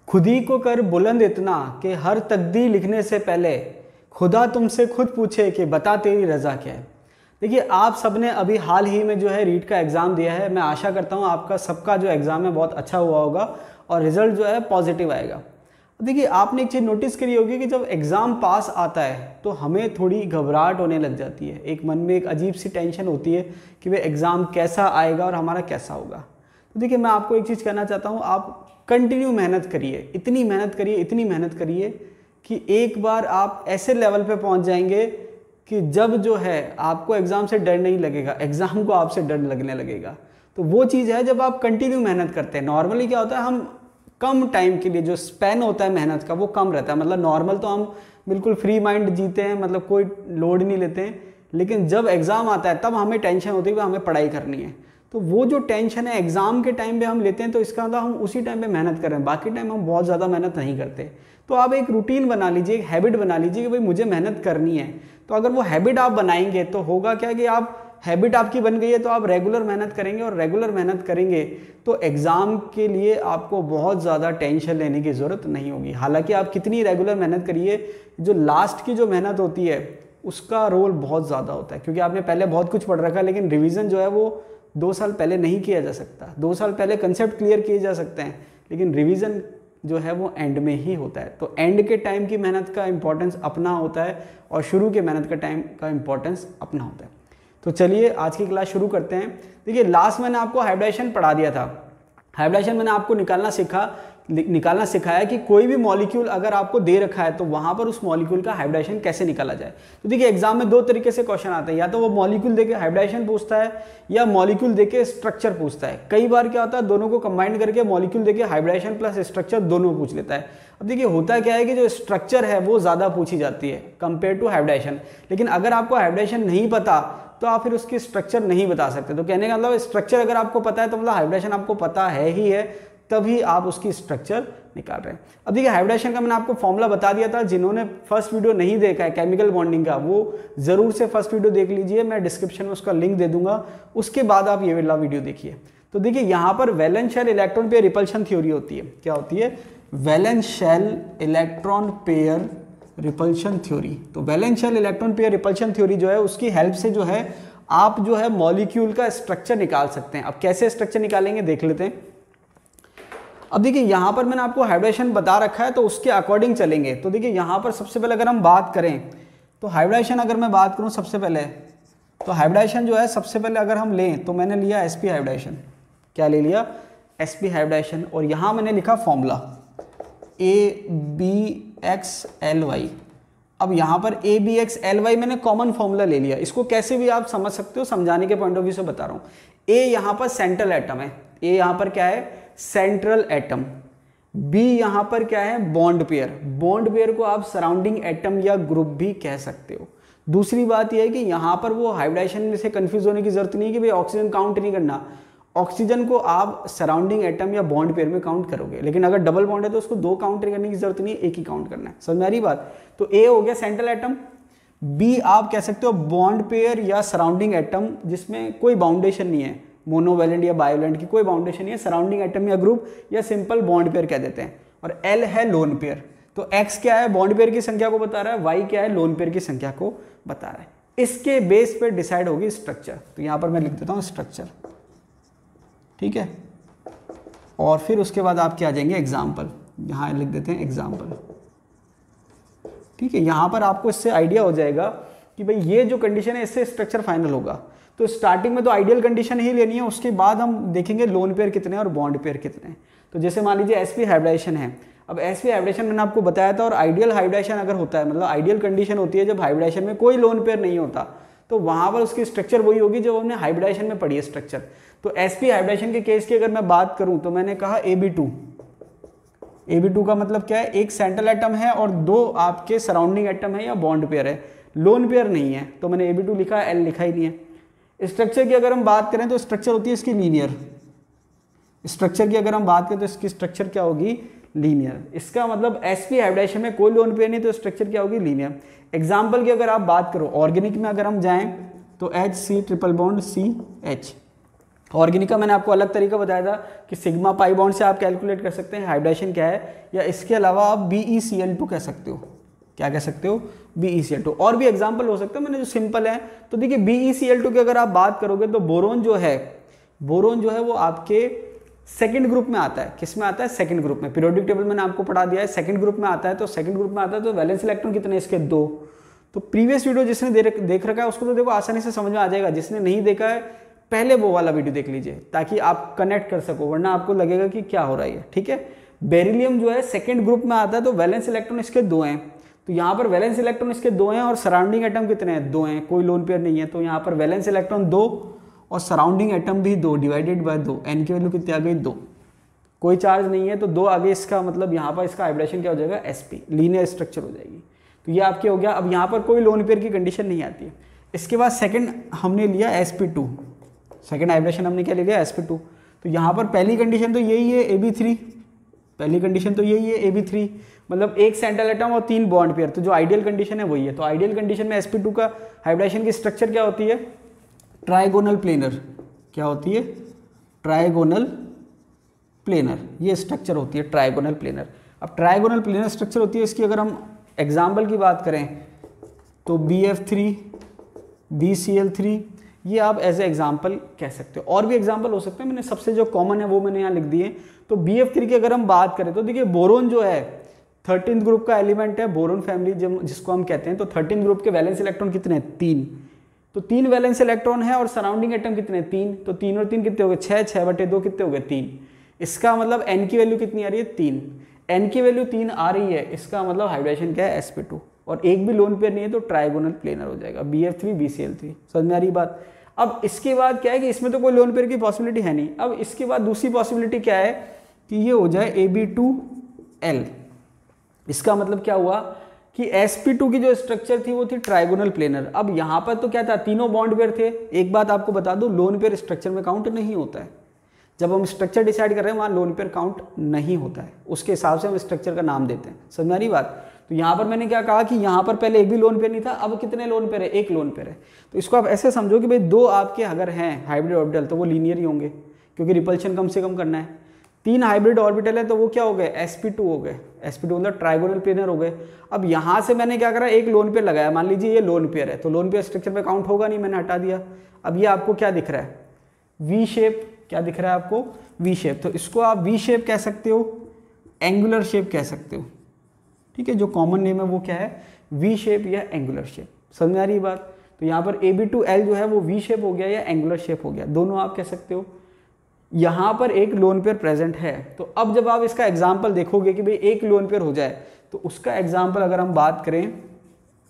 खुद ही को कर बुलंद इतना कि हर तकदीर लिखने से पहले खुदा तुमसे खुद पूछे कि बता तेरी रज़ा क्या है। देखिए आप सबने अभी हाल ही में जो है रीट का एग्ज़ाम दिया है। मैं आशा करता हूँ आपका सबका जो एग्ज़ाम है बहुत अच्छा हुआ होगा और रिज़ल्ट जो है पॉजिटिव आएगा। देखिए आपने एक चीज़ नोटिस करी होगी कि जब एग्ज़ाम पास आता है तो हमें थोड़ी घबराहट होने लग जाती है, एक मन में एक अजीब सी टेंशन होती है कि भाई एग्ज़ाम कैसा आएगा और हमारा कैसा होगा। तो देखिए मैं आपको एक चीज़ कहना चाहता हूँ, आप कंटिन्यू मेहनत करिए, इतनी मेहनत करिए कि एक बार आप ऐसे लेवल पे पहुँच जाएंगे कि जब जो है आपको एग्ज़ाम से डर नहीं लगेगा, एग्ज़ाम को आपसे डर लगने लगेगा। तो वो चीज़ है जब आप कंटिन्यू मेहनत करते हैं। नॉर्मली क्या होता है, हम कम टाइम के लिए जो स्पैन होता है मेहनत का वो कम रहता है। मतलब नॉर्मल तो हम बिल्कुल फ्री माइंड जीते हैं, मतलब कोई लोड नहीं लेते हैं। लेकिन जब एग्ज़ाम आता है तब हमें टेंशन होती है कि हमें पढ़ाई करनी है। तो वो जो टेंशन है एग्ज़ाम के टाइम पे हम लेते हैं, तो इसका मतलब हम उसी टाइम पे मेहनत कर रहे हैं, बाकी टाइम हम बहुत ज़्यादा मेहनत नहीं करते। तो आप एक रूटीन बना लीजिए, एक हैबिट बना लीजिए कि भाई मुझे मेहनत करनी है। तो अगर वो हैबिट आप बनाएंगे तो होगा क्या कि आप हैबिट आपकी बन गई है तो आप रेगुलर मेहनत करेंगे, और रेगुलर मेहनत करेंगे तो एग्ज़ाम के लिए आपको बहुत ज़्यादा टेंशन लेने की ज़रूरत नहीं होगी। हालांकि आप कितनी रेगुलर मेहनत करिए, जो लास्ट की जो मेहनत होती है उसका रोल बहुत ज़्यादा होता है, क्योंकि आपने पहले बहुत कुछ पढ़ रखा है। लेकिन रिवीजन जो है वो 2 साल पहले नहीं किया जा सकता। 2 साल पहले कंसेप्ट क्लियर किए जा सकते हैं, लेकिन रिवीजन जो है वो एंड में ही होता है। तो एंड के टाइम की मेहनत का इंपॉर्टेंस अपना होता है और शुरू के मेहनत का टाइम का इंपॉर्टेंस अपना होता है। तो चलिए आज की क्लास शुरू करते हैं। देखिए लास्ट मैंने आपको हाइब्रिडेशन पढ़ा दिया था। हाइब्रिडेशन मैंने आपको निकालना सिखाया कि कोई भी मॉलिक्यूल अगर आपको दे रखा है तो वहां पर उस मॉलिक्यूल का हाइब्रिडेशन कैसे निकाला जाए। तो देखिए एग्जाम में 2 तरीके से क्वेश्चन आते हैं, या तो वो मॉलिक्यूल देके हाइब्रिडेशन पूछता है या मॉलिक्यूल देके स्ट्रक्चर पूछता है। कई बार क्या होता है, दोनों को कंबाइन करके मॉलिक्यूल देके हाइब्रिडेशन प्लस स्ट्रक्चर दोनों पूछ लेता है। अब देखिए होता क्या है कि जो स्ट्रक्चर है वो ज़्यादा पूछी जाती है कंपेयर टू हाइब्रिडेशन। लेकिन अगर आपको हाइब्रिडेशन नहीं पता तो आप फिर उसकी स्ट्रक्चर नहीं बता सकते। तो कहने का मतलब स्ट्रक्चर अगर आपको पता है तो मतलब हाइब्रिडेशन आपको पता है ही है, तभी आप उसकी स्ट्रक्चर निकाल रहे हैं। अब देखिए हाइब्रिडेशन का मैंने आपको फॉर्मूला बता दिया था। जिन्होंने फर्स्ट वीडियो नहीं देखा है केमिकल बॉन्डिंग का, वो जरूर से फर्स्ट वीडियो देख लीजिए, मैं डिस्क्रिप्शन में उसका लिंक दे दूंगा, उसके बाद आप ये वाला वीडियो देखिए। तो देखिए यहाँ पर valence shell electron pair repulsion theory होती है। क्या होती है? Valence shell electron pair repulsion theory. तो valence shell electron pair repulsion theory जो है उसकी हेल्प से जो है आप जो है मॉलिक्यूल का स्ट्रक्चर निकाल सकते हैं। अब कैसे स्ट्रक्चर निकालेंगे देख लेते हैं। अब देखिए यहाँ पर मैंने आपको हाइब्रिडेशन बता रखा है तो उसके अकॉर्डिंग चलेंगे। तो देखिए यहाँ पर सबसे पहले अगर हम बात करें तो हाइब्रिडेशन अगर मैं बात करूँ सबसे पहले, तो हाइब्रिडेशन जो है सबसे पहले अगर हम लें तो मैंने लिया sp हाइब्रिडेशन। क्या ले लिया? sp hybridisation. और यहाँ मैंने लिखा फॉर्मूला ABXLY। अब यहाँ पर ABXLY मैंने कॉमन फॉर्मूला ले लिया। इसको कैसे भी आप समझ सकते हो, समझाने के पॉइंट ऑफ व्यू से बता रहा हूँ। A यहाँ पर सेंट्रल एटम है, A यहाँ पर क्या है? Central atom. B यहाँ पर क्या है? Bond pair. बॉन्ड पेयर को आप सराउंडिंग एटम या ग्रुप भी कह सकते हो। दूसरी बात यह है कि यहाँ पर वो हाइब्रिडेशन में से कंफ्यूज होने की जरूरत नहीं है कि भाई ऑक्सीजन काउंट नहीं करना। ऑक्सीजन को आप सराउंडिंग एटम या बॉन्ड पेयर में काउंट करोगे, लेकिन अगर डबल बॉन्ड है तो उसको 2 काउंट करने की जरूरत नहीं है, एक ही काउंट करना है। समझ में आ रही बात? तो A हो गया सेंट्रल एटम, B आप कह सकते हो बॉन्ड पेयर या सराउंडिंग एटम जिसमें कोई बाउंडेशन नहीं है, मोनोवैलेंट या बायोवेलेंट की कोई बाउंडेशन नहीं है, सराउंडिंग एटम या ग्रुप या सिंपल बॉन्ड पेयर कह देते हैं। और L है लोन पेयर। तो X क्या है? बॉन्ड पेयर की संख्या को बता रहा है, Y क्या है? लोन पेयर की संख्या को बता रहा है। इसके बेस पे डिसाइड होगी स्ट्रक्चर। तो यहां पर मैं लिख देता हूं स्ट्रक्चर, ठीक है। और फिर उसके बाद आपके आ जाएंगे एग्जाम्पल, यहां लिख देते हैं एग्जाम्पल, ठीक है। यहां पर आपको इससे आइडिया हो जाएगा कि भाई ये जो कंडीशन है इससे स्ट्रक्चर फाइनल होगा। तो स्टार्टिंग में तो आइडियल कंडीशन ही लेनी है, उसके बाद हम देखेंगे लोन पेयर कितने हैं और बॉन्ड पेयर कितने हैं। तो जैसे मान लीजिए sp हाइब्रिडेशन है। अब sp हाइब्रिडेशन मैंने आपको बताया था, और आइडियल हाइब्रिडेशन अगर होता है, मतलब आइडियल कंडीशन होती है जब हाइब्रिडेशन में कोई लोन पेयर नहीं होता, तो वहां पर उसकी स्ट्रक्चर वही होगी जो हमने हाइब्रिडेशन में पढ़ी है स्ट्रक्चर। तो sp हाइब्रिडेशन के केस की अगर मैं बात करूं तो मैंने कहा AB2 का मतलब क्या है? एक सेंट्रल एटम है और 2 आपके सराउंडिंग एटम है या बॉन्ड पेयर है, लोन पेयर नहीं है, तो मैंने AB2 लिखा है, L लिखा ही नहीं है। स्ट्रक्चर की अगर हम बात करें तो स्ट्रक्चर होती है इसकी लीनियर। स्ट्रक्चर की अगर हम बात करें तो इसकी स्ट्रक्चर क्या होगी? लीनियर। इसका मतलब sp हाइब्रिडेशन में कोई लोन पेयर नहीं तो स्ट्रक्चर क्या होगी? लीनियर। एग्जाम्पल की अगर आप बात करो, ऑर्गेनिक में अगर हम जाएं तो H C triple bond CH, organic का मैंने आपको अलग तरीका बताया था कि सिग्मा पाई बॉन्ड से आप कैलकुलेट कर सकते हैं हाइब्रिडेशन क्या है, या इसके अलावा आप BeCl2 कह सकते हो। क्या कह सकते हो? BeCl2। और भी एग्जाम्पल हो सकता है, मैंने जो सिंपल है। तो देखिए BeCl2 की अगर आप बात करोगे तो बोरोन जो है वो आपके सेकंड ग्रुप में आता है। किस में आता है? सेकंड ग्रुप में। पीरियोडिक टेबल मैंने आपको पढ़ा दिया है, सेकंड ग्रुप में आता है। तो सेकंड ग्रुप में आता है तो वैलेंस इलेक्ट्रॉन कितने? इसके 2। तो प्रीवियस वीडियो जिसने देख रखा है उसको तो देखो आसानी से समझ में आ जाएगा। जिसने नहीं देखा है पहले वो वाला वीडियो देख लीजिए ताकि आप कनेक्ट कर सको, वरना आपको लगेगा कि क्या हो रहा है। ठीक है, बेरिलियम जो है सेकंड ग्रुप में आता है तो वैलेंस इलेक्ट्रॉन इसके 2 हैं। तो यहाँ पर वैलेंस इलेक्ट्रॉन इसके 2 हैं और सराउंडिंग एटम कितने हैं? 2 हैं, कोई लोन पेयर नहीं है। तो यहाँ पर वैलेंस इलेक्ट्रॉन 2 और सराउंडिंग एटम भी 2 डिवाइडेड बाय 2। एन की वैल्यू कितनी आ गई? 2। कोई चार्ज नहीं है तो 2 आगे, इसका मतलब यहाँ पर इसका हाइब्रिडेशन क्या हो जाएगा? sp, लीनियर स्ट्रक्चर हो जाएगी। तो ये आपके हो गया। अब यहाँ पर कोई लोन पेयर की कंडीशन नहीं आती है। इसके बाद सेकंड हमने लिया sp2। सेकंड हाइब्रिडेशन हमने क्या ले लिया? sp2। तो यहाँ पर पहली कंडीशन तो यही है ab3। पहली कंडीशन तो यही है ab3, मतलब एक सेंट्रल एटम और 3 बॉन्ड पेयर। तो जो आइडियल कंडीशन है वही है। तो आइडियल कंडीशन में sp2 का हाइब्रिडेशन की स्ट्रक्चर क्या होती है? Trigonal planar. क्या होती है? Trigonal planar. ये स्ट्रक्चर होती है ट्राइगोनल प्लेनर। अब ट्राइगोनल प्लेनर स्ट्रक्चर होती है, इसकी अगर हम एग्जाम्पल की बात करें तो BF3, BCl3, ये आप एज ए एग्जाम्पल कह सकते हो। और भी एग्जाम्पल हो सकते हैं, मैंने सबसे जो कॉमन है वो मैंने यहाँ लिख दिए। तो BF3 की अगर हम बात करें तो देखिए बोरोन जो है 13th ग्रुप का एलिमेंट है, बोरोन फैमिली जिसको हम कहते हैं। तो 13th ग्रुप के वैलेंस इलेक्ट्रॉन कितने हैं? 3। तो 3 वैलेंस इलेक्ट्रॉन है और सराउंडिंग एटम कितने? 3। तो 3 और 3 कितने हो गए? 6। 6/2 कितने हो गए? 3। इसका मतलब n की वैल्यू कितनी आ रही है? 3। n की वैल्यू 3 आ रही है, इसका मतलब हाइब्रिडेशन क्या है? sp2। और एक भी लोन पेयर नहीं है तो ट्राइगोनल प्लेनर हो जाएगा BF3 BCl3। समझ में आ रही बात? अब इसके बाद क्या है कि इसमें तो कोई लोन पेयर की पॉसिबिलिटी है नहीं। अब इसके बाद दूसरी पॉसिबिलिटी क्या है कि ये हो जाए AB2L। इसका मतलब क्या हुआ कि sp2 की जो स्ट्रक्चर थी वो थी ट्राइगोनल प्लेनर। अब यहाँ पर तो क्या था? तीनों बॉन्ड पेयर थे। एक बात आपको बता दूं, लोन पेयर स्ट्रक्चर में काउंट नहीं होता है। जब हम स्ट्रक्चर डिसाइड कर रहे हैं वहाँ लोन पेयर काउंट नहीं होता है, उसके हिसाब से हम स्ट्रक्चर का नाम देते हैं। समझ में आ रही बात? तो यहाँ पर मैंने क्या कहा कि यहाँ पर पहले एक भी लोन पेयर नहीं था, अब कितने लोन पेयर है? एक लोन पेयर है। तो इसको आप ऐसे समझो कि भाई 2 आपके अगर हैं हाइब्रिड ऑर्बिटल तो वो लीनियर ही होंगे, क्योंकि रिपल्शन कम से कम करना है। 3 हाइब्रिड ऑर्बिटल है तो वो क्या हो गए? sp2 हो गए। sp2 मतलब ट्राइगोनल प्लेनर हो गए। अब यहाँ से मैंने क्या करा? एक लोन पेयर लगाया। मान लीजिए ये लोन पेयर है तो लोन पेयर स्ट्रक्चर में काउंट होगा नहीं, मैंने हटा दिया। अब ये आपको क्या दिख रहा है? V shape. क्या दिख रहा है आपको? V shape. तो इसको आप वी शेप कह सकते हो, एंगुलर शेप कह सकते हो। ठीक है, जो कॉमन नेम है वो क्या है? वी शेप या एंगुलर शेप। समझ में आ रही बात? तो यहाँ पर AB2L जो है वो वी शेप हो गया या एंगुलर शेप हो गया, दोनों आप कह सकते हो। यहाँ पर एक लोन पेयर प्रेजेंट है। तो अब जब आप इसका एग्जाम्पल देखोगे कि भाई एक लोन पेयर हो जाए तो उसका एग्जाम्पल अगर हम बात करें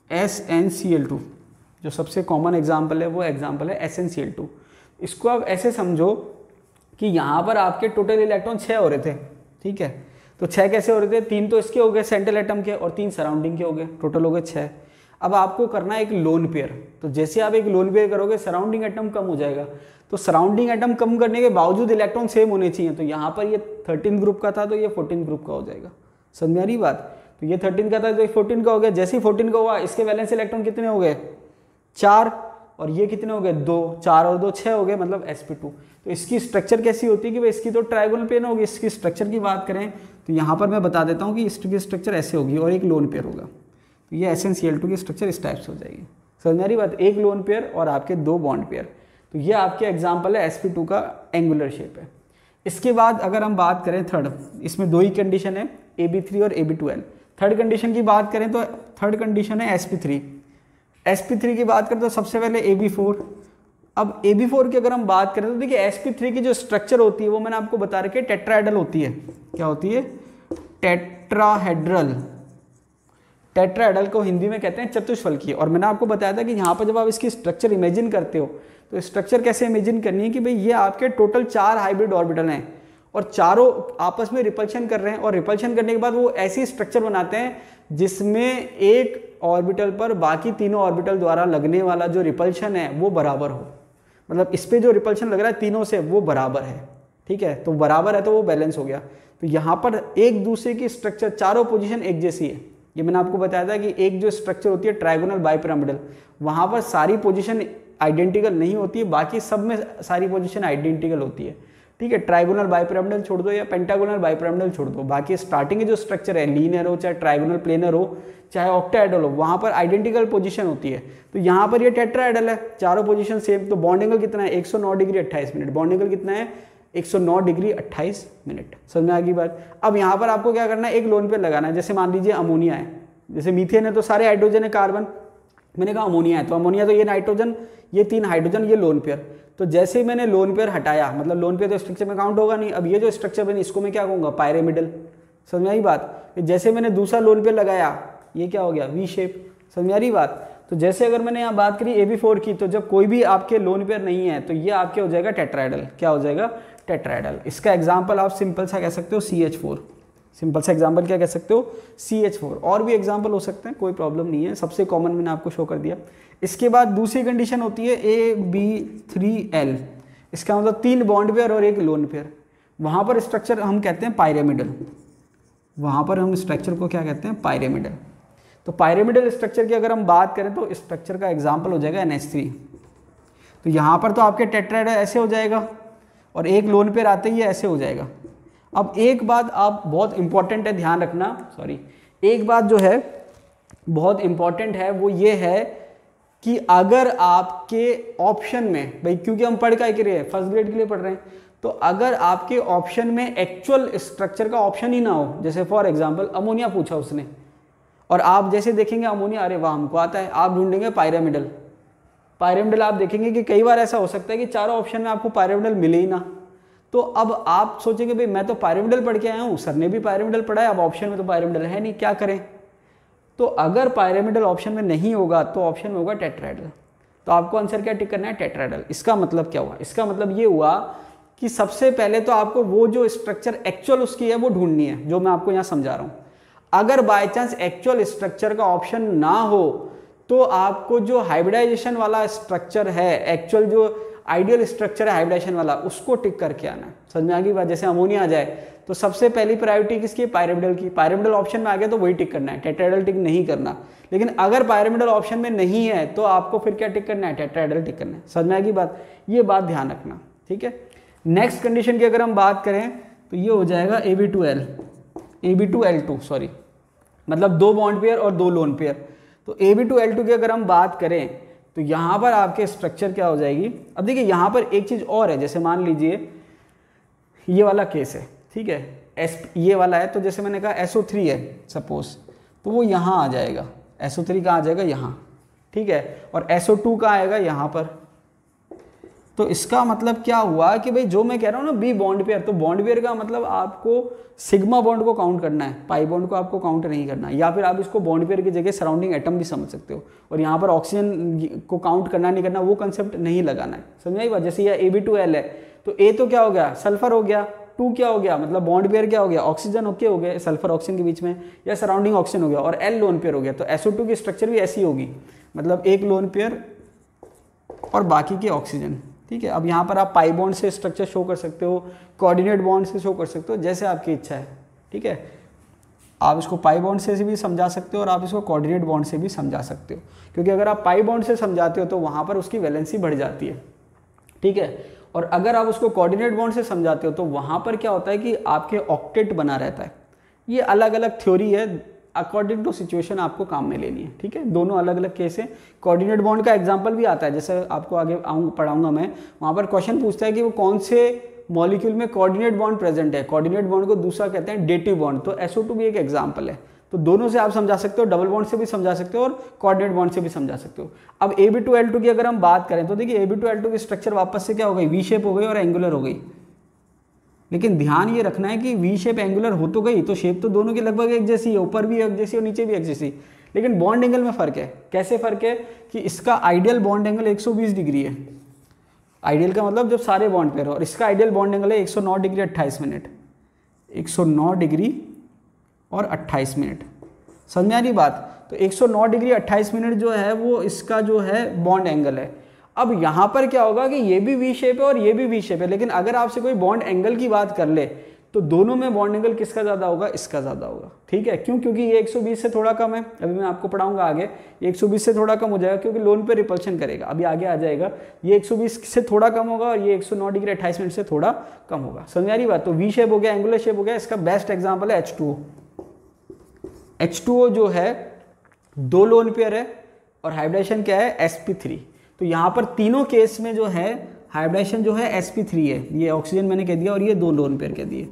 SnCl2, जो सबसे कॉमन एग्जाम्पल है वो एग्जाम्पल है SnCl2। इसको आप ऐसे समझो कि यहाँ पर आपके टोटल इलेक्ट्रॉन 6 हो रहे थे। ठीक है, तो 6 कैसे हो रहे थे? 3 तो इसके हो गए सेंट्रल एटम के और 3 सराउंडिंग के हो गए, टोटल हो गए 6। अब आपको करना है एक लोन पेयर। तो जैसे आप एक लोन पेयर करोगे सराउंडिंग एटम कम हो जाएगा। तो सराउंडिंग एटम कम करने के बावजूद इलेक्ट्रॉन सेम होने चाहिए। तो यहाँ पर ये 13 ग्रुप का था तो ये 14 ग्रुप का हो जाएगा। समझ में आ रही बात? तो ये 13 का था तो ये 14 का हो गया। जैसे ही 14 का हुआ इसके वैलेंस इलेक्ट्रॉन कितने हो गए? 4। और ये कितने हो गए? 2। 4 और 2 6 हो गए, मतलब sp2। तो इसकी स्ट्रक्चर कैसी होती है कि भाई इसकी तो ट्राइगोनल प्लेन होगी। इसकी स्ट्रक्चर की बात करें तो यहाँ पर मैं बता देता हूँ कि इसकी स्ट्रक्चर ऐसे होगी और एक लोन पेयर होगा। तो ये SnCl2 की स्ट्रक्चर इस टाइप से हो जाएगी। समझ में आ रही बात? एक लोन पेयर और आपके 2 बॉन्ड पेयर। तो ये आपके एग्जाम्पल है sp2 का एंगुलर शेप है। इसके बाद अगर हम बात करें थर्ड, इसमें 2 ही कंडीशन है AB3 और AB2L। थर्ड कंडीशन की बात करें तो थर्ड कंडीशन है sp3। sp3 की बात करें तो सबसे पहले AB4। अब AB4 की अगर हम बात करें तो देखिए sp3 की जो स्ट्रक्चर होती है वो मैंने आपको बता रखी है टेट्राहेड्रल होती है। क्या होती है? टेट्राहेड्रल। टेट्राहेड्रल को हिंदी में कहते हैं चतुष्फलकीय। और मैंने आपको बताया था कि यहाँ पर जब आप इसकी स्ट्रक्चर इमेजिन करते हो तो स्ट्रक्चर कैसे इमेजिन करनी है कि भाई ये आपके टोटल 4 हाइब्रिड ऑर्बिटल हैं और चारों आपस में रिपल्शन कर रहे हैं। और रिपल्शन करने के बाद वो ऐसी स्ट्रक्चर बनाते हैं जिसमें एक ऑर्बिटल पर बाकी तीनों ऑर्बिटल द्वारा लगने वाला जो रिपल्शन है वो बराबर हो। मतलब इस पे जो रिपल्शन लग रहा है तीनों से वो बराबर है। ठीक है, तो बराबर है तो वो बैलेंस हो गया। तो यहाँ पर एक दूसरे की स्ट्रक्चर चारों पोजीशन एक जैसी है। ये मैंने आपको बताया था कि एक जो स्ट्रक्चर होती है ट्राइगोनल बाइपिरामिडल, वहाँ पर सारी पोजीशन आइडेंटिकल नहीं होती है, बाकी सब में सारी पोजीशन आइडेंटिकल होती है। ठीक है, ट्राइगोनल बाइपिरामिडल छोड़ दो या पेंटागोनल बाइपिरामिडल छोड़ दो, बाकी स्टार्टिंग के जो स्ट्रक्चर है, लीनियर हो चाहे ट्राइगोनल प्लेनर हो चाहे ऑक्टाहेड्रल हो, वहां पर आइडेंटिकल पोजीशन होती है। तो यहाँ पर ये टेट्राहेड्रल है, चारों पोजीशन सेम। तो बॉन्ड एंगल कितना है 109 डिग्री 28 मिनट, बॉन्ड एंगल कितना है 109 डिग्री 28 मिनट। समझ में आ गई बात। अब यहाँ पर आपको क्या करना है, एक लोन पेयर लगाना है। जैसे मान लीजिए अमोनिया है, जैसे मीथेन है तो सारे हाइड्रोजन है कार्बन, मैंने कहा अमोनिया है तो अमोनिया तो ये नाइट्रोजन, ये 3 हाइड्रोजन, ये लोन पेयर। तो जैसे ही मैंने लोन पेयर हटाया, मतलब लोन पेयर तो स्ट्रक्चर में काउंट होगा नहीं, अब ये जो स्ट्रक्चर बनी इसको मैं क्या कहूँगा, पायरेमिडल। समझ में आई बात। जैसे मैंने दूसरा लोन पेयर लगाया, ये क्या हो गया, वी शेप। समझ में आ रही बात। तो जैसे अगर मैंने यहाँ बात करी AB4 की, तो जब कोई भी आपके लोन पेयर नहीं है तो ये आपके हो जाएगा टेट्राहेड्रल। क्या हो जाएगा, टेट्राहेड्रल। इसका एग्जाम्पल आप सिंपल सा कह सकते हो CH4, सिंपल सा एग्जाम्पल क्या कह सकते हो, CH4। और भी एग्जाम्पल हो सकते हैं, कोई प्रॉब्लम नहीं है, सबसे कॉमन मैंने आपको शो कर दिया। इसके बाद दूसरी कंडीशन होती है AB3L, इसका मतलब 3 बॉन्ड पेयर और 1 लोन पेयर। वहाँ पर स्ट्रक्चर हम कहते हैं पायरेमिडल, वहाँ पर हम स्ट्रक्चर को क्या कहते हैं, पायरेमिडल। तो पायरेमिडल स्ट्रक्चर की अगर हम बात करें तो स्ट्रक्चर का एग्जाम्पल हो जाएगा NH3। तो यहाँ पर तो आपके टेट्राहेड्रल ऐसे हो जाएगा और 1 लोन पेयर आते ही ऐसे हो जाएगा। अब एक बात आप बहुत इंपॉर्टेंट है, ध्यान रखना, सॉरी, एक बात जो है बहुत इंपॉर्टेंट है वो ये है कि अगर आपके ऑप्शन में, भाई क्योंकि हम पढ़ का रहे हैं, फर्स्ट ग्रेड के लिए पढ़ रहे हैं, तो अगर आपके ऑप्शन में एक्चुअल स्ट्रक्चर का ऑप्शन ही ना हो, जैसे फॉर एग्जांपल अमोनिया पूछा उसने और आप जैसे देखेंगे अमोनिया, अरे वाह हमको आता है, आप ढूंढेंगे पायरेमिडल। पायरेमिडल आप देखेंगे कि कई बार ऐसा हो सकता है कि चारों ऑप्शन में आपको पायरेमिडल मिले ही ना। तो अब आप सोचेंगे भाई मैं तो पायरेमिडल पढ़ के आया हूँ, सर ने भी पायरेमिडल पढ़ा है, अब ऑप्शन में तो पायरेमिडल है नहीं, क्या करें। तो अगर पायरेमिडल ऑप्शन में नहीं होगा तो ऑप्शन में होगा टेट्राहेड्रल। तो आपको आंसर क्या टिक करना है, टेट्राहेड्रल। इसका मतलब क्या हुआ, इसका मतलब ये हुआ कि सबसे पहले तो आपको वो जो स्ट्रक्चर एक्चुअल उसकी है वो ढूंढनी है, जो मैं आपको यहाँ समझा रहा हूँ। अगर बाय चांस एक्चुअल स्ट्रक्चर का ऑप्शन ना हो तो आपको जो हाइब्रिडाइजेशन वाला स्ट्रक्चर है, एक्चुअल जो आइडियल स्ट्रक्चर है हाइब्रिडाइजेशन वाला, उसको टिक करके आना है। समझ में आ गई बात। जैसे अमोनिया आ जाए तो सबसे पहली प्रायोरिटी किसकी, पायरेमिडल की। पायरेमिडल ऑप्शन में आ गया तो वही टिक करना है, टेट्राहेड्रल टिक नहीं करना। लेकिन अगर पायरेमिडल ऑप्शन में नहीं है तो आपको फिर क्या टिक करना है, टेट्राहेड्रल टिक करना है। समझ में आ गई बात, ये बात ध्यान रखना, ठीक है। नेक्स्ट कंडीशन की अगर हम बात करें तो ये हो जाएगा AB2L2, सॉरी, मतलब 2 बॉन्ड पेयर और 2 लोन पेयर। तो AB2L2 की अगर हम बात करें तो यहाँ पर आपके स्ट्रक्चर क्या हो जाएगी। अब देखिए यहाँ पर एक चीज़ और है, जैसे मान लीजिए ये वाला केस है, ठीक है, ये वाला है, तो जैसे मैंने कहा SO3 है सपोज, तो वो यहाँ आ जाएगा, SO3 कहाँ आ जाएगा, यहाँ, ठीक है, और SO2 कहाँ आएगा, यहाँ पर। तो इसका मतलब क्या हुआ कि भाई जो मैं कह रहा हूँ ना बी बॉन्ड पेयर, तो बॉन्ड पेयर का मतलब आपको सिग्मा बॉन्ड को काउंट करना है, पाई बॉन्ड को आपको काउंट नहीं करना, या फिर आप इसको बॉन्ड पेयर की जगह सराउंडिंग एटम भी समझ सकते हो। और यहाँ पर ऑक्सीजन को काउंट करना नहीं करना वो कंसेप्ट नहीं लगाना है, समझ आई बात। जैसे ये AB2L है तो A तो क्या हो गया, सल्फर हो गया, 2 क्या हो गया, मतलब बॉन्ड पेयर क्या हो गया, ऑक्सीजन ओके हो गया, सल्फर ऑक्सीजन के बीच में, या सराउंडिंग ऑक्सीजन हो गया, और L लोन पेयर हो गया। तो SO2 की स्ट्रक्चर भी ऐसी होगी, मतलब 1 लोन पेयर और बाकी के ऑक्सीजन, ठीक है। अब यहाँ पर आप पाई बॉन्ड से स्ट्रक्चर शो कर सकते हो, कोऑर्डिनेट बॉन्ड से शो कर सकते हो, जैसे आपकी इच्छा है, ठीक है। आप इसको पाई बॉन्ड से भी समझा सकते हो और आप इसको कोऑर्डिनेट बॉन्ड से भी समझा सकते हो, क्योंकि अगर आप पाई बॉन्ड से समझाते हो तो वहाँ पर उसकी वैलेंसी बढ़ जाती है, ठीक है। और अगर आप उसको कोऑर्डिनेट बॉन्ड से समझाते हो तो वहाँ पर क्या होता है कि आपके ऑक्टेट बना रहता है। ये अलग अलग थ्योरी है, अकॉर्डिंग टू सिचुएशन आपको काम में लेनी है, ठीक है। दोनों अलग अलग केस है। कोऑर्डिनेट बॉन्ड का एग्जांपल भी आता है, जैसे आपको आगे पढ़ाऊंगा मैं, वहाँ पर क्वेश्चन पूछता है कि वो कौन से मॉलिक्यूल में कोऑर्डिनेट बॉन्ड प्रेजेंट है। कोऑर्डिनेट बॉन्ड को दूसरा कहते हैं डेटिव बॉन्ड, तो SO2 भी एक एग्जाम्पल है। तो दोनों से आप समझा सकते हो, डबल बॉन्ड से भी समझा सकते हो और कोऑर्डिनेट बॉन्ड से भी समझा सकते हो। अब AB2L2 की अगर हम बात करें तो देखिए AB2L2 की स्ट्रक्चर वापस से क्या हो गई, वी शेप हो गई और एंगुलर हो गई। लेकिन ध्यान ये रखना है कि वी शेप एंगुलर हो तो गई, तो शेप तो दोनों की लगभग एक जैसी है, ऊपर भी एक जैसी और नीचे भी एक जैसी, लेकिन बॉन्ड एंगल में फ़र्क है। कैसे फ़र्क है कि इसका आइडियल बॉन्ड एंगल 120 डिग्री है, आइडियल का मतलब जब सारे बॉन्ड पेयर हो, और इसका आइडियल बॉन्ड एंगल है 109 डिग्री 28 मिनट, 109 डिग्री और 28 मिनट। समझ में आ रही बात। तो 109 डिग्री 28 मिनट जो है वो इसका जो है बॉन्ड एंगल है। अब यहाँ पर क्या होगा कि ये भी वी शेप है और ये भी वी शेप है, लेकिन अगर आपसे कोई बॉन्ड एंगल की बात कर ले तो दोनों में बॉन्ड एंगल किसका ज़्यादा होगा, इसका ज़्यादा होगा। ठीक है, क्यों? क्योंकि ये 120 से थोड़ा कम है, अभी मैं आपको पढ़ाऊंगा आगे, ये 120 से थोड़ा कम हो जाएगा क्योंकि लोन पे रिपल्शन करेगा, अभी आगे आ जाएगा। ये 120 से थोड़ा कम होगा और ये 109 डिग्री 28 मिनट से थोड़ा कम होगा। समझ आ रही बात? तो वी शेप हो गया, एंगुलर शेप हो गया, इसका बेस्ट एग्जाम्पल है H2O। H2O जो है 2 लोन पेयर है और हाइब्रिडेशन क्या है, sp3। तो यहाँ पर तीनों केस में जो है हाइब्रिडेशन जो है sp3 है, ये ऑक्सीजन मैंने कह दिया और ये 2 लोन पेयर कह दिए।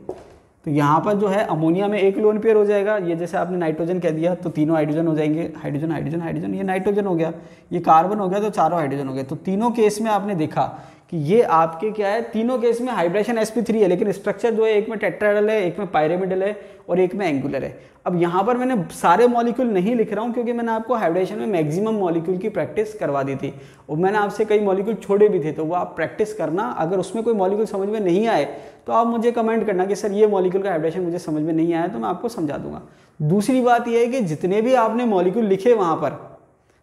तो यहाँ पर जो है अमोनिया में 1 लोन पेयर हो जाएगा, ये जैसे आपने नाइट्रोजन कह दिया तो तीनों हाइड्रोजन हो जाएंगे, हाइड्रोजन हाइड्रोजन हाइड्रोजन, ये नाइट्रोजन हो गया, ये कार्बन हो गया, तो चारों हाइड्रोजन हो गए। तो तीनों केस में आपने देखा कि ये आपके क्या है, तीनों केस में हाइब्रिडेशन sp3 है, लेकिन स्ट्रक्चर जो है एक में टेट्राहेड्रल है, एक में पायरामिडल है और एक में एंगुलर है। अब यहाँ पर मैंने सारे मॉलिक्यूल नहीं लिख रहा हूँ क्योंकि मैंने आपको हाइब्रिडेशन में मैक्सिमम मॉलिक्यूल की प्रैक्टिस करवा दी थी और मैंने आपसे कई मॉलिक्यूल छोड़े भी थे, तो वो आप प्रैक्टिस करना। अगर उसमें कोई मॉलिक्यूल समझ में नहीं आए तो आप मुझे कमेंट करना कि सर ये मॉलिक्यूल का हाइब्रिडेशन मुझे समझ में नहीं आया, तो मैं आपको समझा दूंगा। दूसरी बात यह है कि जितने भी आपने मॉलिक्यूल लिखे वहाँ पर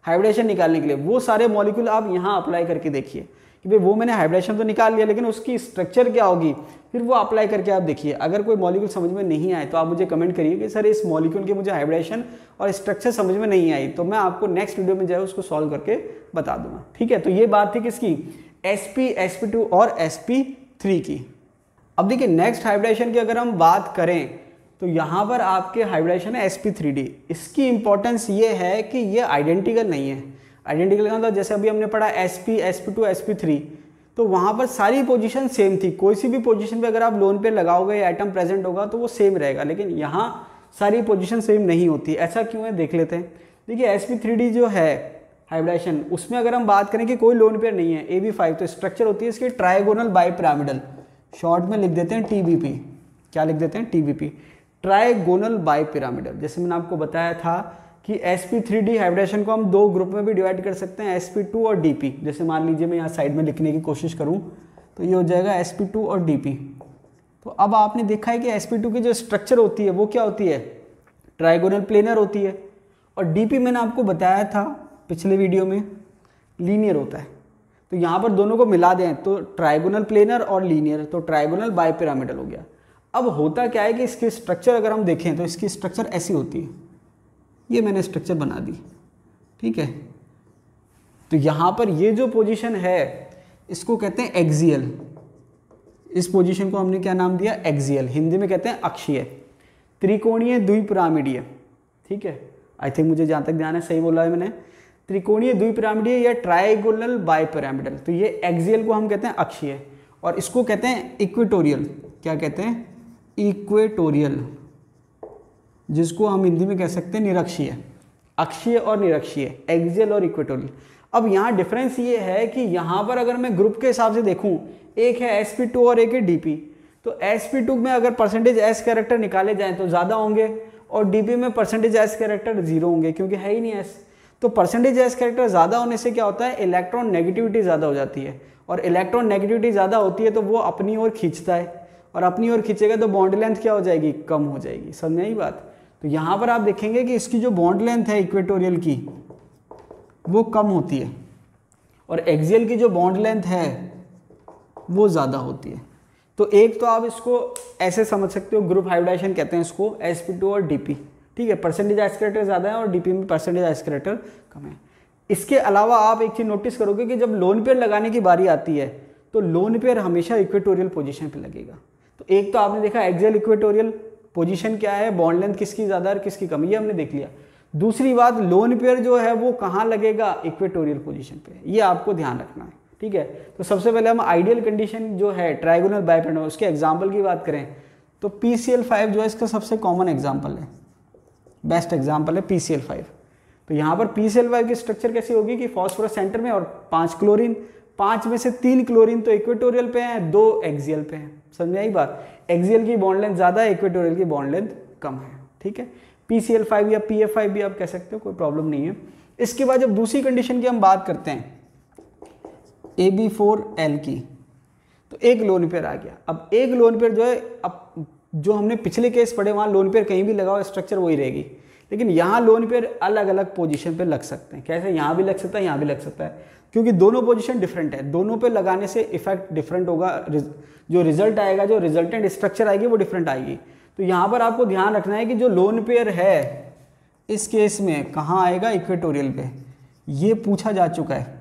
हाइब्रिडेशन निकालने के लिए, वो सारे मॉलिक्यूल आप यहाँ अप्लाई करके देखिए कि भाई वो मैंने हाइब्रिडेशन तो निकाल लिया लेकिन उसकी स्ट्रक्चर क्या होगी, फिर वो अप्लाई करके आप देखिए। अगर कोई मॉलिक्यूल समझ में नहीं आए तो आप मुझे कमेंट करिए कि सर इस मॉलिक्यूल के मुझे हाइब्रिडेशन और स्ट्रक्चर समझ में नहीं आई, तो मैं आपको नेक्स्ट वीडियो में जो है उसको सॉल्व करके बता दूंगा। ठीक है, तो ये बात थी किसकी, sp, sp2 और sp3 की। अब देखिए नेक्स्ट हाइब्रिडेशन की अगर हम बात करें तो यहाँ पर आपके हाइब्रिडेशन है sp3d। इसकी इंपॉर्टेंस ये है कि ये आइडेंटिकल नहीं है। आइडेंटिकल का मतलब जैसे अभी हमने पढ़ा sp, sp2, sp3, तो वहाँ पर सारी पोजीशन सेम थी। कोई सी भी पोजीशन पे अगर आप लोन पे लगाओगे या एटम प्रेजेंट होगा तो वो सेम रहेगा, लेकिन यहाँ सारी पोजीशन सेम नहीं होती। ऐसा क्यों है देख लेते हैं। देखिए sp3d जो है हाइब्रिडेशन, उसमें अगर हम बात करें कि कोई लोन पेयर नहीं है ab5, तो स्ट्रक्चर होती है इसकी ट्राइगोनल बाइपिरामिडल, शॉर्ट में लिख देते हैं TBP। क्या लिख देते हैं, TBP, ट्राइगोनल बाइपिरामिडल। जैसे मैंने आपको बताया था कि sp3d हाइब्रिडेशन को हम 2 ग्रुप में भी डिवाइड कर सकते हैं, sp2 और dp। जैसे मान लीजिए मैं यहाँ साइड में लिखने की कोशिश करूँ तो ये हो जाएगा sp2 और dp। तो अब आपने देखा है कि sp2 की जो स्ट्रक्चर होती है वो क्या होती है, ट्राइगोनल प्लेनर होती है, और dp मैंने आपको बताया था पिछले वीडियो में लीनियर होता है। तो यहाँ पर दोनों को मिला दें तो ट्राइगोनल प्लेनर और लीनियर, तो ट्राइगोनल बाइपिरामिडल हो गया। अब होता क्या है कि इसकी स्ट्रक्चर अगर हम देखें तो इसकी स्ट्रक्चर ऐसी होती है, ये मैंने स्ट्रक्चर बना दी। ठीक है, तो यहाँ पर ये जो पोजीशन है इसको कहते हैं एक्सियल। इस पोजीशन को हमने क्या नाम दिया, एक्सियल। हिंदी में कहते हैं अक्षीय, त्रिकोणीय द्विपिरामिडीय। ठीक है, आई थिंक मुझे जहाँ तक ध्यान है सही बोला है मैंने, त्रिकोणीय द्विपिरामिडीय या ट्राइगोनल बाइपिरामिडल। तो ये एक्सियल को हम कहते हैं अक्षीय और इसको कहते हैं इक्वेटोरियल। क्या कहते हैं, इक्वेटोरियल, जिसको हम हिंदी में कह सकते हैं निरक्षीय। अक्षीय और निरक्षीय, एक्सियल और इक्वेटोरियल। अब यहाँ डिफरेंस ये है कि यहाँ पर अगर मैं ग्रुप के हिसाब से देखूँ, एक है sp2 और एक है dp। तो sp2 में अगर परसेंटेज s कैरेक्टर निकाले जाएं तो ज़्यादा होंगे और dp में परसेंटेज s कैरेक्टर 0 होंगे क्योंकि है ही नहीं s। तो परसेंटेज s कैरेक्टर ज़्यादा होने से क्या होता है, इलेक्ट्रॉन नेगेटिविटी ज़्यादा हो जाती है, और इलेक्ट्रॉन नेगेटिविटी ज़्यादा होती है तो वो अपनी ओर खींचता है, और अपनी ओर खींचेगा तो बॉन्ड लेंथ क्या हो जाएगी, कम हो जाएगी। समझ में आई बात। तो यहाँ पर आप देखेंगे कि इसकी जो बॉन्ड लेंथ है इक्वेटोरियल की वो कम होती है और एक्सियल की जो बॉन्ड लेंथ है वो ज़्यादा होती है। तो एक तो आप इसको ऐसे समझ सकते हो, ग्रुप हाइब्रिडेशन कहते हैं इसको, sp2 और dp। ठीक है, परसेंटेज s कैरेक्टर ज़्यादा है और dp में परसेंटेज s कैरेक्टर कम है। इसके अलावा आप एक चीज़ नोटिस करोगे कि जब लोन पेयर लगाने की बारी आती है तो लोन पेयर हमेशा इक्वेटोरियल पोजीशन पे लगेगा। तो एक तो आपने देखा एक्सियल इक्वेटोरियल पोजीशन क्या है, बॉन्ड लेंथ किसकी ज़्यादा और किसकी कम, ये हमने देख लिया। दूसरी बात, लोन पेयर जो है वो कहाँ लगेगा, इक्वेटोरियल पोजीशन पे, ये आपको ध्यान रखना है। ठीक है, तो सबसे पहले हम आइडियल कंडीशन जो है ट्राइगोनल बाइपिरामिडल, उसके एग्जाम्पल की बात करें तो PCl5 जो है इसका सबसे कॉमन एग्जाम्पल है, बेस्ट एग्जाम्पल है PCl5। तो यहाँ पर PCl5 की स्ट्रक्चर कैसी होगी कि फॉस्फोरस सेंटर में और 5 क्लोरीन, 5 में से 3 क्लोरीन तो इक्वेटोरियल पे हैं, 2 एक्सियल पे हैं। समझ आई बात, एक्सियल की बॉन्ड लेंथ ज़्यादा है, इक्वेटोरियल की बॉन्ड लेंथ कम है। ठीक है, PCl5 या PF5 भी आप कह सकते हो, कोई प्रॉब्लम नहीं है। इसके बाद जब दूसरी कंडीशन की हम बात करते हैं AB4L की, तो एक लोन पेयर आ गया। अब एक लोन पेयर जो है, अब जो हमने पिछले केस पढ़े वहाँ लोन पेयर कहीं भी लगाओ स्ट्रक्चर वही रहेगी, लेकिन यहाँ लोन पेयर अलग अलग पोजीशन पे लग सकते हैं। कैसे, यहाँ भी लग सकता है, यहाँ भी लग सकता है। क्योंकि दोनों पोजीशन डिफरेंट है, दोनों पे लगाने से इफेक्ट डिफरेंट होगा, जो रिजल्ट आएगा, जो रिजल्टेंट स्ट्रक्चर आएगी वो डिफरेंट आएगी। तो यहाँ पर आपको ध्यान रखना है कि जो लोन पेयर है इस केस में कहाँ आएगा, इक्वेटोरियल पे, ये पूछा जा चुका है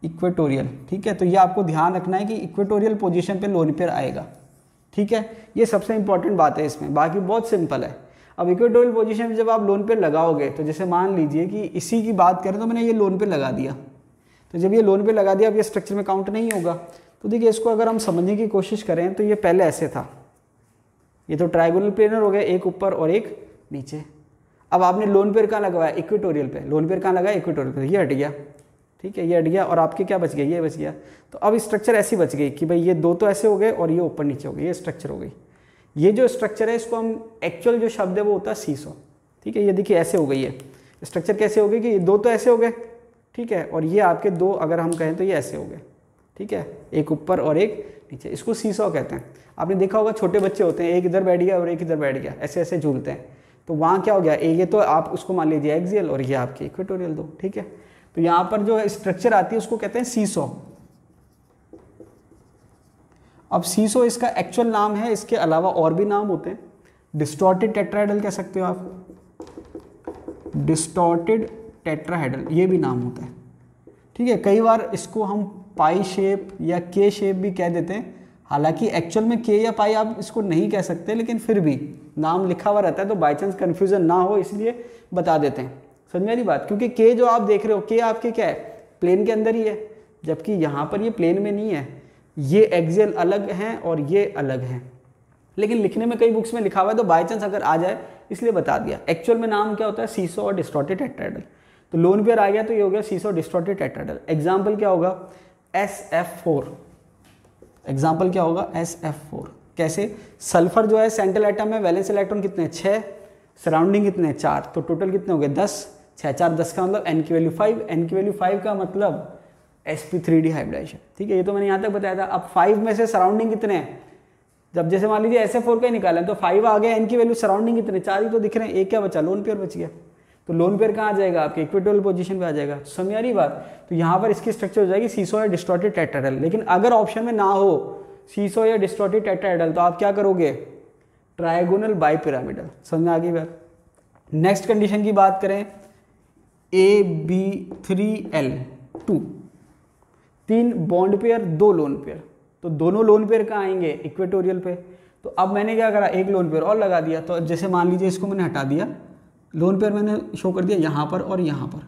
इक्वेटोरियल, ठीक है। तो ये आपको ध्यान रखना है कि इक्वेटोरियल पोजीशन पे लोन पेयर आएगा, ठीक है। ये सबसे इंपॉर्टेंट बात है इसमें, बाकी बहुत सिंपल है। अब इक्वेटोरियल पोजीशन में जब आप लोन पेयर लगाओगे तो जैसे मान लीजिए कि इसी की बात करें तो मैंने ये लोन पेयर लगा दिया, तो जब ये लोन पेयर लगा दिया अब ये स्ट्रक्चर में काउंट नहीं होगा। तो देखिए इसको अगर हम समझने की कोशिश करें तो ये पहले ऐसे था, ये तो ट्रायंगुलर प्लेनर हो गया, एक ऊपर और एक नीचे। अब आपने लोन पेयर कहाँ लगवाया, इक्वेटोरियल पे, लोन पेयर कहाँ लगाया, इक्वेटोरियल पे, ये हट गया, ठीक है, ये हट गया और आपके क्या बच गया, ये बच गया। तो अब स्ट्रक्चर ऐसी बच गई कि भाई ये दो तो ऐसे हो गए और ये ऊपर नीचे हो गए, ये स्ट्रक्चर हो गई। ये जो स्ट्रक्चर है इसको हम एक्चुअल जो शब्द है वो होता है सीसो, ठीक है। ये देखिए ऐसे हो गई है स्ट्रक्चर, कैसे हो गई कि ये दो तो ऐसे हो गए, ठीक है, और ये आपके दो अगर हम कहें तो ये ऐसे हो गए, ठीक है, एक ऊपर और एक नीचे, इसको सीसो कहते हैं। आपने देखा होगा छोटे बच्चे होते हैं, एक इधर बैठ गया और एक इधर बैठ गया, ऐसे ऐसे झूलते हैं, तो वहाँ क्या हो गया, ये तो आप उसको मान लीजिए एक्सियल और ये आपके इक्वेटोरियल दो, ठीक है। तो यहाँ पर जो स्ट्रक्चर आती है उसको कहते हैं सीसो। अब सीसो इसका एक्चुअल नाम है, इसके अलावा और भी नाम होते हैं, डिस्टॉर्टेड टेट्राहेड्रल कह सकते हो आप, डिस्टॉर्टेड टेट्राहेड्रल ये भी नाम होता है, ठीक है। कई बार इसको हम पाई शेप या के शेप भी कह देते हैं, हालांकि एक्चुअल में के या पाई आप इसको नहीं कह सकते, लेकिन फिर भी नाम लिखा हुआ रहता है तो बाई चांस कन्फ्यूजन ना हो इसलिए बता देते हैं। समझ में आ रही बात, क्योंकि के जो आप देख रहे हो के आपके क्या है, प्लेन के अंदर ही है, जबकि यहाँ पर ये प्लेन में नहीं है, ये एक्सियल अलग हैं और ये अलग हैं, लेकिन लिखने में कई बुक्स में लिखा हुआ है तो बाई चांस अगर आ जाए इसलिए बता दिया। एक्चुअल में नाम क्या होता है, सीसो और डिस्टॉर्टेड टेट्राहेड्रल। तो लोन पेयर आ गया तो ये हो गया सीसो डिस्टॉर्टेड टेट्राहेड्रल। एग्जाम्पल क्या होगा, SF4, एग्जाम्पल क्या होगा, SF4। कैसे, सल्फर जो है सेंट्रल एटम में वैलेंस इलेक्ट्रॉन कितने 6, सराउंडिंग कितने 4, तो टोटल कितने हो गए 10, 6 4 10 का मतलब n की वैल्यू 5, n की वैल्यू 5 का मतलब sp3d हाइब्रिडाइजेशन, ठीक है। ये तो मैंने यहाँ तक बताया था। अब 5 में से सराउंडिंग कितने हैं, जब जैसे मान लीजिए SF4 का ही निकालें तो 5 आ गया, n की वैल्यू सराउंडिंग कितने 4 ही तो दिख रहे हैं, एक क्या बचा, लोन पेयर बच गया। तो लोन पेयर कहाँ आ जाएगा, आपके इक्वेटोरियल पोजीशन पे आ जाएगा। समझ आ रही बात, तो यहाँ पर इसकी स्ट्रक्चर हो जाएगी सीसो या डिस्टॉर्टेड टेट्राहेड्रल। लेकिन अगर ऑप्शन में ना हो सीसो या डिस्टॉर्टेड टेट्राहेड्रल तो आप क्या करोगे, ट्रायगोनल बाइपिरामिडल। समझ में आ गई बात। नेक्स्ट कंडीशन की बात करें, AB3L2, 3 bond pair 2 lone pair, तो दोनों लोन पेयर कहाँ आएंगे, इक्वेटोरियल पे। तो अब मैंने क्या करा, एक लोन पेयर और लगा दिया। तो जैसे मान लीजिए इसको मैंने हटा दिया, लोन पेयर मैंने शो कर दिया यहाँ पर और यहाँ पर।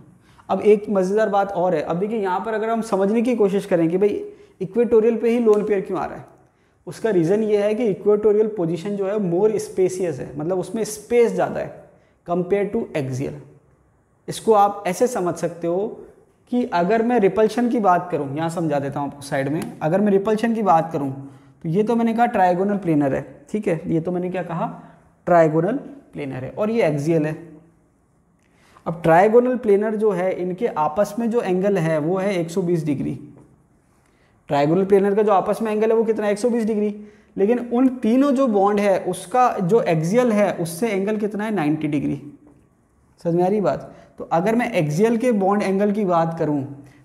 अब एक मज़ेदार बात और है, अब देखिए यहाँ पर अगर हम समझने की कोशिश करें कि भाई इक्वेटोरियल पे ही लोन पेयर क्यों आ रहा है, उसका रीज़न ये है कि इक्वेटोरियल पोजीशन जो है मोर स्पेसियस है, मतलब उसमें स्पेस ज़्यादा है कंपेयर टू एक्सियल। इसको आप ऐसे समझ सकते हो कि अगर मैं रिपल्शन की बात करूँ, यहाँ समझा देता हूँ आपको साइड में, अगर मैं रिपल्शन की बात करूँ तो ये तो मैंने कहा ट्रायगोनल प्लेनर है, ठीक है, ये तो मैंने क्या कहा, ट्रायगोनल प्लेनर है, और ये एक्सियल है। अब ट्रायगोनल प्लेनर जो है इनके आपस में जो एंगल है वो है 120 डिग्री। ट्रायगोनल प्लेनर का जो आपस में एंगल है वो कितना है, 120 डिग्री। लेकिन उन तीनों जो बॉन्ड है उसका जो एक्सियल है उससे एंगल कितना है, 90 डिग्री। समझ में आ रही बात। तो अगर मैं एक्सियल के बॉन्ड एंगल की बात करूं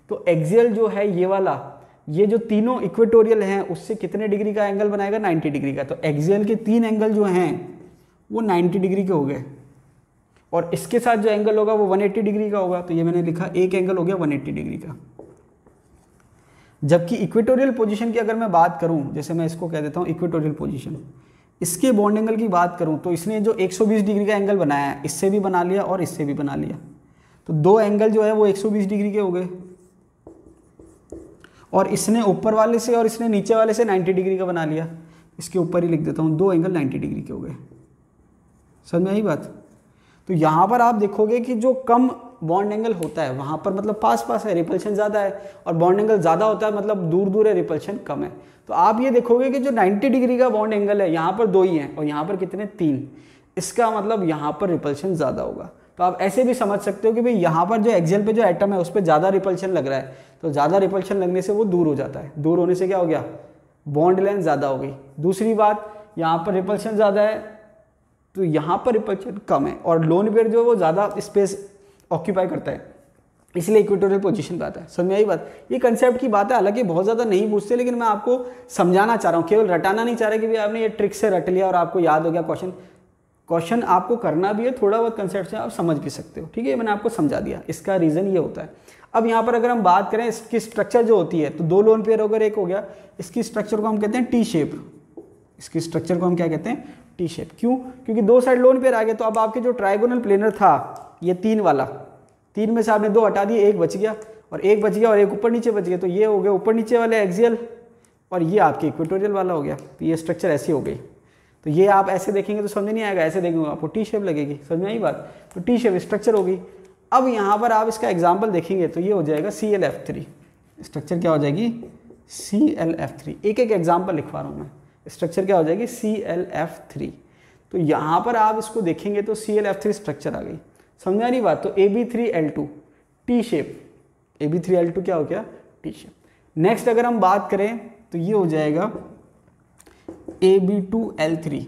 तो एक्सियल जो है ये वाला, ये जो तीनों इक्वेटोरियल हैं उससे कितने डिग्री का एंगल बनाएगा, 90 डिग्री का। तो एक्सियल के 3 एंगल जो हैं वो 90 डिग्री के हो गए, और इसके साथ जो एंगल होगा वो 180 डिग्री का होगा। तो ये मैंने लिखा एक एंगल हो गया 180 डिग्री का। जबकि इक्वेटोरियल पोजीशन की अगर मैं बात करूं, जैसे मैं इसको कह देता हूं इक्वेटोरियल पोजीशन, इसके बॉन्ड एंगल की बात करूं तो इसने जो 120 डिग्री का एंगल बनाया है, इससे भी बना लिया और इससे भी बना लिया, तो 2 एंगल जो है वो 120 डिग्री के हो गए। और इसने ऊपर वाले से और इसने नीचे वाले से 90 डिग्री का बना लिया। इसके ऊपर ही लिख देता हूँ, 2 एंगल 90 डिग्री के हो गए। समझ में आई बात। तो यहाँ पर आप देखोगे कि जो कम बॉन्ड एंगल होता है वहाँ पर मतलब पास पास है, रिपल्शन ज़्यादा है, और बॉन्ड एंगल ज़्यादा होता है मतलब दूर दूर है, रिपल्शन कम है। तो आप ये देखोगे कि जो 90 डिग्री का बॉन्ड एंगल है यहाँ पर 2 ही हैं और यहाँ पर कितने 3, इसका मतलब यहाँ पर रिपल्शन ज़्यादा होगा। तो आप ऐसे भी समझ सकते हो कि भाई यहाँ पर जो एक्सियल पे जो एटम है उस पर ज़्यादा रिपल्शन लग रहा है, तो ज़्यादा रिपल्शन लगने से वो दूर हो जाता है। दूर होने से क्या हो गया, बॉन्ड लेंथ ज़्यादा हो गई। दूसरी बात, यहाँ पर रिपल्शन ज़्यादा है तो यहाँ पर रिपल्शन कम है, और लोन पेयर जो है वो ज़्यादा स्पेस ऑक्यूपाई करता है, इसलिए इक्वेटोरियल पोजीशन पे आता है। समझ में आई बात? ये कंसेप्ट की बात है, हालांकि बहुत ज़्यादा नहीं पूछते, लेकिन मैं आपको समझाना चाह रहा हूँ, केवल रटाना नहीं चाह रहा कि भाई आपने ये ट्रिक से रट लिया और आपको याद हो गया क्वेश्चन आपको करना भी है, थोड़ा बहुत कंसेप्ट से आप समझ भी सकते हो। ठीक है, मैंने आपको समझा दिया, इसका रीज़न ये होता है। अब यहाँ पर अगर हम बात करें इसकी स्ट्रक्चर जो होती है, तो 2 लोन पेयर अगर एक हो गया, इसकी स्ट्रक्चर को हम कहते हैं टी शेप। इसकी स्ट्रक्चर को हम क्या कहते हैं? T shape. क्यों? क्योंकि 2 साइड लोन पेयर आ गए, तो अब आपके जो ट्राइगोनल प्लेनर था ये 3 वाला, 3 में से आपने 2 हटा दिए, 1 बच गया और 1 बच गया और 1 ऊपर नीचे बच गया, तो ये हो गया ऊपर नीचे वाले एक्सियल और ये आपके इक्वेटोरियल वाला हो गया। तो ये स्ट्रक्चर ऐसी हो गई। तो ये आप ऐसे देखेंगे तो समझ नहीं आएगा, ऐसे देखेंगे आपको टी शेप लगेगी। समझ में आई बात? तो टी शेप स्ट्रक्चर हो गई। अब यहाँ पर आप इसका एग्जाम्पल देखेंगे तो ये हो जाएगा ClF3। स्ट्रक्चर क्या हो जाएगी? ClF3। एक एक एग्जाम्पल लिखवा रहा हूँ मैं। स्ट्रक्चर क्या हो जाएगी? ClF3। तो यहाँ पर आप इसको देखेंगे तो ClF3 स्ट्रक्चर आ गई। समझ आ रही बात? तो AB3L2 टी शेप, AB3L2 क्या हो गया? T shape. नेक्स्ट अगर हम बात करें तो ये हो जाएगा AB2L3,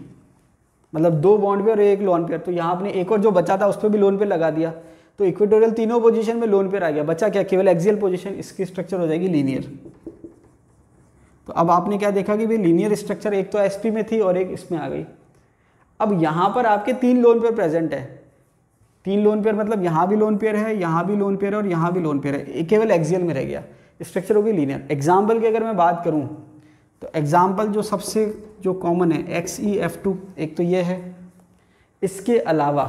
मतलब 2 बॉन्ड पेयर और 1 लोन पेयर। तो यहाँ आपने एक और जो बचा था उस पर भी लोन पेयर लगा दिया, तो इक्वेटोरियल तीनों पोजीशन में लोन पेयर आ गया। बचा क्या? केवल एक्सियल पोजीशन। इसकी स्ट्रक्चर हो जाएगी लीनियर। तो अब आपने क्या देखा कि भाई लीनियर स्ट्रक्चर एक तो SP में थी और एक इसमें आ गई। अब यहाँ पर आपके 3 लोन पेयर प्रेजेंट है। 3 लोन पेयर मतलब यहाँ भी लोन पेयर है, यहाँ भी लोन पेयर है और यहाँ भी लोन पेयर है, केवल एक्सियल में रह गया। स्ट्रक्चर होगी लीनियर। एग्जाम्पल की अगर मैं बात करूँ तो एग्जाम्पल जो सबसे जो कॉमन है XeF2, एक तो ये है। इसके अलावा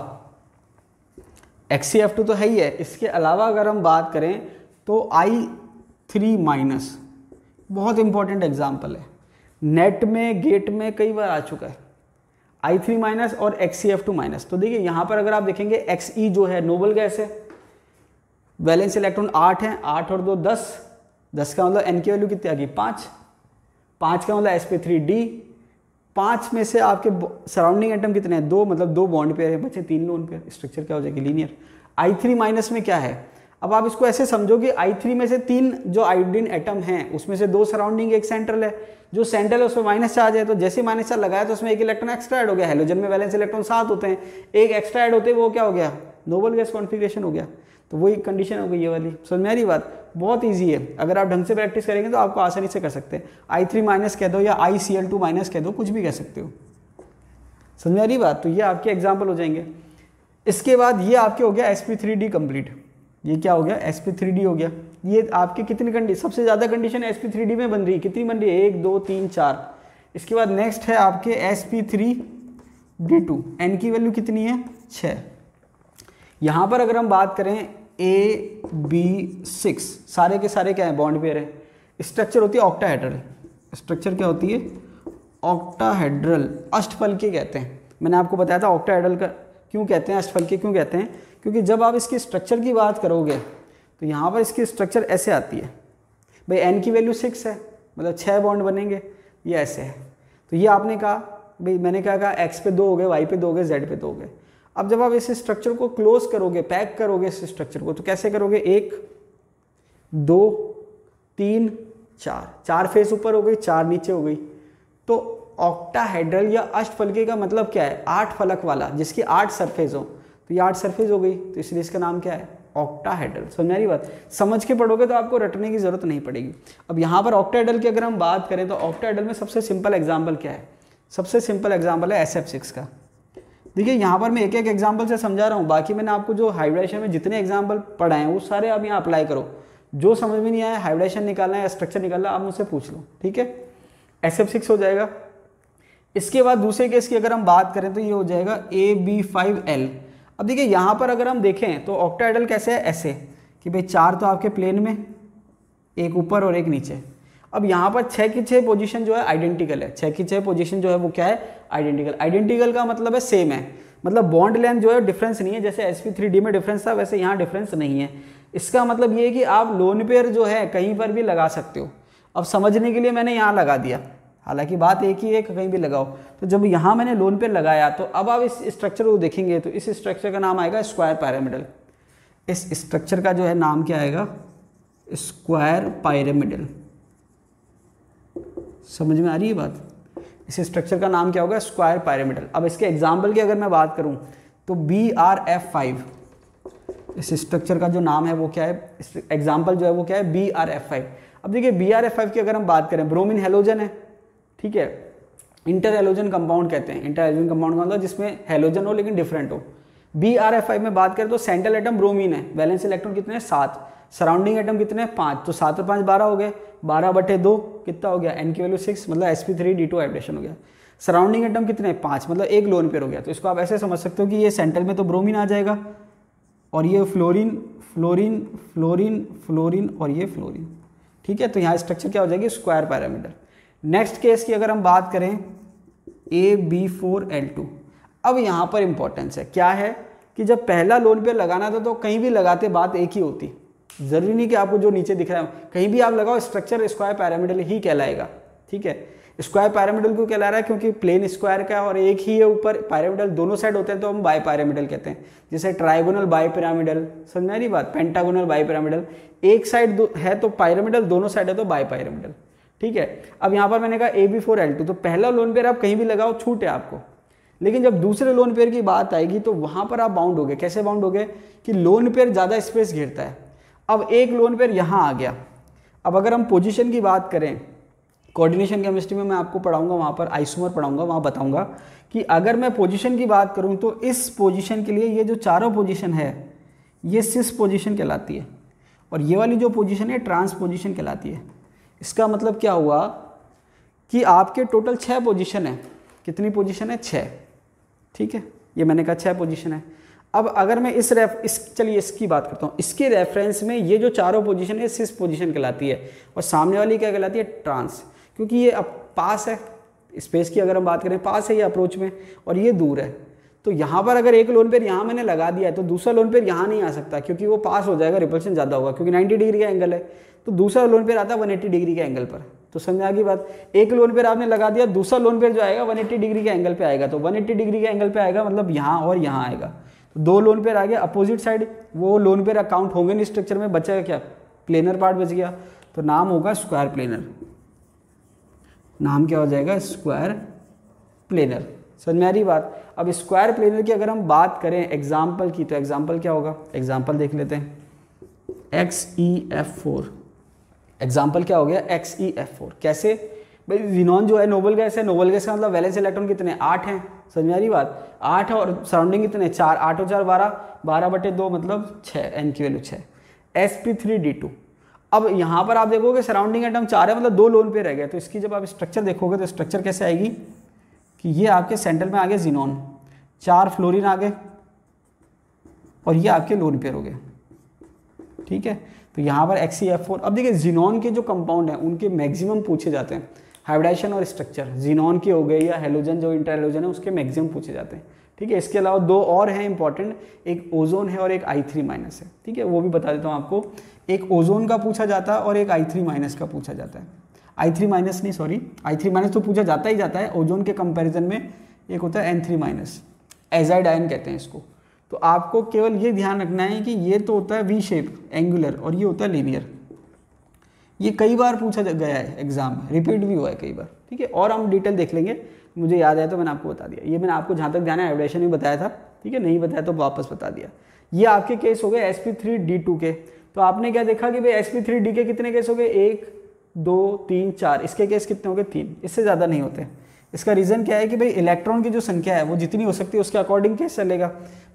XeF2 तो है ही है, इसके अलावा अगर हम बात करें तो I3- बहुत इंपॉर्टेंट एग्जाम्पल है, नेट में गेट में कई बार आ चुका है। I3- और XeF2-। तो देखिए यहाँ पर अगर आप देखेंगे Xe जो है नोबल गैस है, वैलेंस इलेक्ट्रॉन 8 हैं, 8 और 2 10, 10 का मतलब N की वैल्यू कितनी आ गई? 5, 5 का मतलब sp3d, 5 में से आपके सराउंडिंग एटम कितने हैं? 2, मतलब 2 बॉन्ड पेयर है, बचे 3 लोन पेयर। स्ट्रक्चर क्या हो जाएगी? लीनियर। I3- में क्या है? अब आप इसको ऐसे समझो कि I3 में से 3 जो आयोडीन एटम हैं उसमें से 2 सराउंडिंग, 1 सेंट्रल है। जो सेंट्रल है उसमें माइनस चार्ज है, तो जैसे माइनस चार्ज लगाया तो उसमें 1 इलेक्ट्रॉन एक्स्ट्रा ऐड हो गया। हेलोजन में वैलेंस इलेक्ट्रॉन 7 होते हैं, 1 एक्स्ट्रा ऐड होते हैं, वो क्या हो गया? नोबल गैस कॉन्फिगरेशन हो गया। तो वही कंडीशन हो गई ये वाली। समझ में आ रही बात? बहुत ईजी है, अगर आप ढंग से प्रैक्टिस करेंगे तो आपको आसानी से कर सकते हैं। I3- कह दो या ICl2- कह दो, कुछ भी कह सकते हो। समझ में आ रही बात? तो ये आपके एग्जाम्पल हो जाएंगे। इसके बाद ये आपके हो गया sp3d कंप्लीट। ये क्या हो गया? sp3d हो गया। ये आपकी कितनी कंडीशन? सबसे ज़्यादा कंडीशन sp3d में बन रही है। कितनी बन रही है? 1 2 3 4। इसके बाद नेक्स्ट है आपके sp3d2, n की वैल्यू कितनी है? 6। यहाँ पर अगर हम बात करें AB6, सारे के सारे क्या है? बॉन्ड पेयर है। स्ट्रक्चर होती है ऑक्टाहेड्रल। स्ट्रक्चर क्या होती है? ऑक्टाहेड्रल, अष्टफलकीय कहते हैं। मैंने आपको बताया था ऑक्टाहेड्रल का क्यों कहते हैं, अष्टफलकीय क्यों कहते हैं, क्योंकि जब आप इसकी स्ट्रक्चर की बात करोगे तो यहाँ पर इसकी स्ट्रक्चर ऐसे आती है। भाई n की वैल्यू 6 है, मतलब 6 बॉन्ड बनेंगे, ये ऐसे है। तो ये आपने कहा, भाई मैंने क्या कहा? x पे 2 हो गए, y पे 2 हो गए, z पे 2 हो गए। अब जब आप इस स्ट्रक्चर को क्लोज करोगे, पैक करोगे इस स्ट्रक्चर को, तो कैसे करोगे? 1 2 3 4, 4 फेस ऊपर हो गई, 4 नीचे हो गई। तो ऑक्टाहेड्रल या अष्टफलकीय का मतलब क्या है? 8 फलक वाला, जिसकी 8 सरफेस हो। तो ये 8 सरफेस हो गई, तो इसलिए इसका नाम क्या है? ऑक्टाहेड्रल। समझ में आ रही बात? समझ के पढ़ोगे तो आपको रटने की जरूरत नहीं पड़ेगी। अब यहाँ पर ऑक्टाहेड्रल की अगर हम बात करें तो ऑक्टाहेड्रल में सबसे सिंपल एग्जाम्पल क्या है? सबसे सिंपल एग्जाम्पल है SF6 का। देखिए यहाँ पर मैं एक एक एग्जाम्पल से समझा रहा हूँ, बाकी मैंने आपको जो हाइब्रिडेशन में जितने एग्जाम्पल पढ़ाए हैं वो सारे आप यहाँ अप्लाई करो। जो समझ में नहीं आया, हाइब्रिडेशन निकालना है या स्ट्रक्चर निकालना है, आप मुझसे पूछ लो। ठीक है, SF6 हो जाएगा। इसके बाद दूसरे केस की अगर हम बात करें तो ये हो जाएगा AB5L। अब देखिए यहाँ पर अगर हम देखें तो ऑक्टाहेड्रल कैसे है? ऐसे कि भाई 4 तो आपके प्लेन में, 1 ऊपर और 1 नीचे। अब यहाँ पर 6 की 6 पोजीशन जो है आइडेंटिकल है। 6 की 6 पोजीशन जो है वो क्या है? आइडेंटिकल। आइडेंटिकल का मतलब है सेम है, मतलब बॉन्ड लेंथ जो है डिफरेंस नहीं है। जैसे sp3d में डिफरेंस था वैसे यहाँ डिफरेंस नहीं है। इसका मतलब ये है कि आप लोन पेयर जो है कहीं पर भी लगा सकते हो। अब समझने के लिए मैंने यहाँ लगा दिया, हालांकि बात एक ही है कि कहीं भी लगाओ। तो जब यहाँ मैंने लोन पेयर लगाया तो अब आप इस स्ट्रक्चर को देखेंगे तो इस स्ट्रक्चर का नाम आएगा स्क्वायर पिरामिडल। इस स्ट्रक्चर का जो है नाम क्या आएगा? Square pyramidal. समझ में आ रही है बात? इस स्ट्रक्चर का नाम क्या होगा? Square pyramidal. अब इसके एग्जाम्पल की अगर मैं बात करूं तो BrF5, इस स्ट्रक्चर का जो नाम है वो क्या है, एग्जाम्पल जो है वो क्या है, BrF5। अब देखिए BrF5 की अगर हम बात करें, ब्रोमीन हेलोजन है, ठीक है, इंटर हेलोजन कंपाउंड कहते हैं। इंटर हेलोजन कंपाउंड का मतलब जिसमें हेलोजन हो लेकिन डिफरेंट हो। BrF5 में बात करें तो सेंट्रल एटम ब्रोमीन है, वैलेंस इलेक्ट्रॉन कितने हैं 7, सराउंडिंग एटम कितने हैं 5, तो 7 और 5 12 हो गए, 12/2 कितना हो गया, n की वैल्यू 6, मतलब sp3d2 हाइब्रिडेशन हो गया। सराउंडिंग एटम कितने हैं 5, मतलब एक लोन पेयर हो गया। तो इसको आप ऐसे समझ सकते हो कि ये सेंट्रल में तो ब्रोमीन आ जाएगा, और ये फ्लोरीन फ्लोरीन फ्लोरीन फ्लोरीन और ये फ्लोरीन, ठीक है। तो यहाँ स्ट्रक्चर क्या हो जाएगी, स्क्वायर पैरामीटर। नेक्स्ट केस की अगर हम बात करें AB4L2। अब यहाँ पर इंपॉर्टेंस है, क्या है कि जब पहला लोन पेयर लगाना था तो कहीं भी लगाते बात एक ही होती, जरूरी नहीं कि आपको जो नीचे दिख रहा है कहीं भी आप लगाओ, स्ट्रक्चर स्क्वायर पैरामीटर ही कहलाएगा, ठीक है। स्क्वायर पैरामीटर क्यों कहला रहा है, क्योंकि प्लेन स्क्वायर का और एक ही है ऊपर, पैरामीडल दोनों साइड होते हैं तो हम बाई पैरामीडल कहते हैं। जैसे ट्राइगोनल बाई पिरामिडल, समझ में आ रही बात, पेंटागोनल बाई पिरामिडल, एक साइड है तो पैरामीडल, दोनों साइड है तो बाई पैरामीडल, ठीक है। अब यहाँ पर मैंने कहा AB4L2, तो पहला लोन पेयर आप कहीं भी लगाओ छूट है आपको, लेकिन जब दूसरे लोन पेयर की बात आएगी तो वहाँ पर आप बाउंड हो गए। कैसे बाउंड हो गए कि लोन पेयर ज़्यादा स्पेस घेरता है। अब एक लोन पेयर यहाँ आ गया। अब अगर हम पोजीशन की बात करें, कोऑर्डिनेशन केमिस्ट्री में मैं आपको पढ़ाऊंगा, वहाँ पर आइसोमर पढ़ाऊंगा, वहाँ बताऊंगा कि अगर मैं पोजीशन की बात करूँ तो इस पोजीशन के लिए ये जो चारों पोजीशन है ये सिस पोजीशन कहलाती है, और ये वाली जो पोजीशन है ट्रांस पोजीशन कहलाती है। इसका मतलब क्या हुआ कि आपके टोटल 6 पोजीशन है। कितनी पोजीशन है, 6, ठीक है। ये मैंने कहा 6 पोजीशन है। अब अगर मैं चलिए इसकी बात करता हूँ, इसके रेफरेंस में ये जो चारों पोजीशन है सिस पोजीशन कहलाती है, और सामने वाली क्या कहलाती है, ट्रांस, क्योंकि ये अब पास है, स्पेस की अगर हम बात करें पास है ये अप्रोच में, और ये दूर है। तो यहाँ पर अगर एक लोन पेयर यहाँ मैंने लगा दिया है तो दूसरा लोन पेयर यहाँ नहीं आ सकता, क्योंकि वो पास हो जाएगा, रिपल्शन ज़्यादा होगा, क्योंकि 90 डिग्री का एंगल है। तो दूसरा लोन पेयर आता है 180 डिग्री के एंगल पर। तो समझ आ गई बात, एक लोन पेयर आपने लगा दिया, दूसरा लोन पेयर जो आएगा 180 डिग्री के एंगल पे आएगा, तो 180 डिग्री के एंगल पे आएगा, मतलब यहाँ और यहाँ आएगा। तो 2 लोन पेयर आ गया अपोजिट साइड, वो लोन पेयर अकाउंट होंगे नहीं स्ट्रक्चर में, बचेगा क्या, प्लेनर पार्ट बच गया, तो नाम होगा स्क्वायर प्लेनर। नाम क्या हो जाएगा, स्क्वायर प्लेनर। समझ में आ रही बात। अब स्क्वायर प्लेनर की अगर हम बात करें एग्जाम्पल की, तो एग्जाम्पल क्या होगा, एग्जाम्पल देख लेते हैं, XeF4। एग्जाम्पल क्या हो गया, XeF4। कैसे भाई, जिनॉन जो है नोबल गैस है, नोबल गैस का मतलब वैलेंस इलेक्ट्रॉन कितने 8 हैं, समझ में आ रही बात, 8 और सराउंडिंग कितने 4, 8 और 4 12, 12/2 मतलब 6, n की वैल्यू 6, sp3d2। अब यहाँ पर आप देखोगे सराउंडिंग एटम 4 है, मतलब 2 लोन पे रह गए। तो इसकी जब आप स्ट्रक्चर देखोगे तो स्ट्रक्चर कैसे आएगी कि ये आपके सेंटर में आ गए जिनॉन, 4 फ्लोरीन आ गए, और ये आपके लोन पेयर हो गए, ठीक है। तो यहाँ पर XeF4। अब देखिए जिनॉन के जो कंपाउंड हैं उनके मैक्सिमम पूछे जाते हैं, हाइब्रिडाइजेशन और स्ट्रक्चर, जिनॉन के हो गए या हेलोजन जो इंटर हेलोजन है उसके मैक्सिमम पूछे जाते हैं, ठीक है। इसके अलावा 2 और हैं इंपॉर्टेंट, एक ओजोन है और एक I3- है, ठीक है, वो भी बता देता हूँ आपको। एक ओजोन का पूछा जाता है और एक I3- का पूछा जाता है। I3- नहीं सॉरी, I3- तो पूछा जाता ही जाता है, ओजोन के कंपैरिजन में एक होता है N3-, एजाइड आयन कहते हैं इसको। तो आपको केवल ये ध्यान रखना है कि ये तो होता है V शेप एंगुलर, और ये होता है लीनियर। ये कई बार पूछा गया है एग्जाम में, रिपीट भी हुआ है कई बार, ठीक है। और हम डिटेल देख लेंगे, मुझे याद आया तो मैंने आपको बता दिया। ये मैंने आपको जहाँ तक ध्यान है हाइब्रिडेशन में बताया था, ठीक है, नहीं बताया तो वापस बता दिया। ये आपके केस हो गए sp3d2 के। तो आपने क्या देखा कि भाई sp3d के कितने केस हो गए, 1 2 3 4, इसके केस कितने हो गए 3, इससे ज़्यादा नहीं होते। इसका रीज़न क्या है कि भाई इलेक्ट्रॉन की जो संख्या है वो जितनी हो सकती है उसके अकॉर्डिंग केस चलेगा।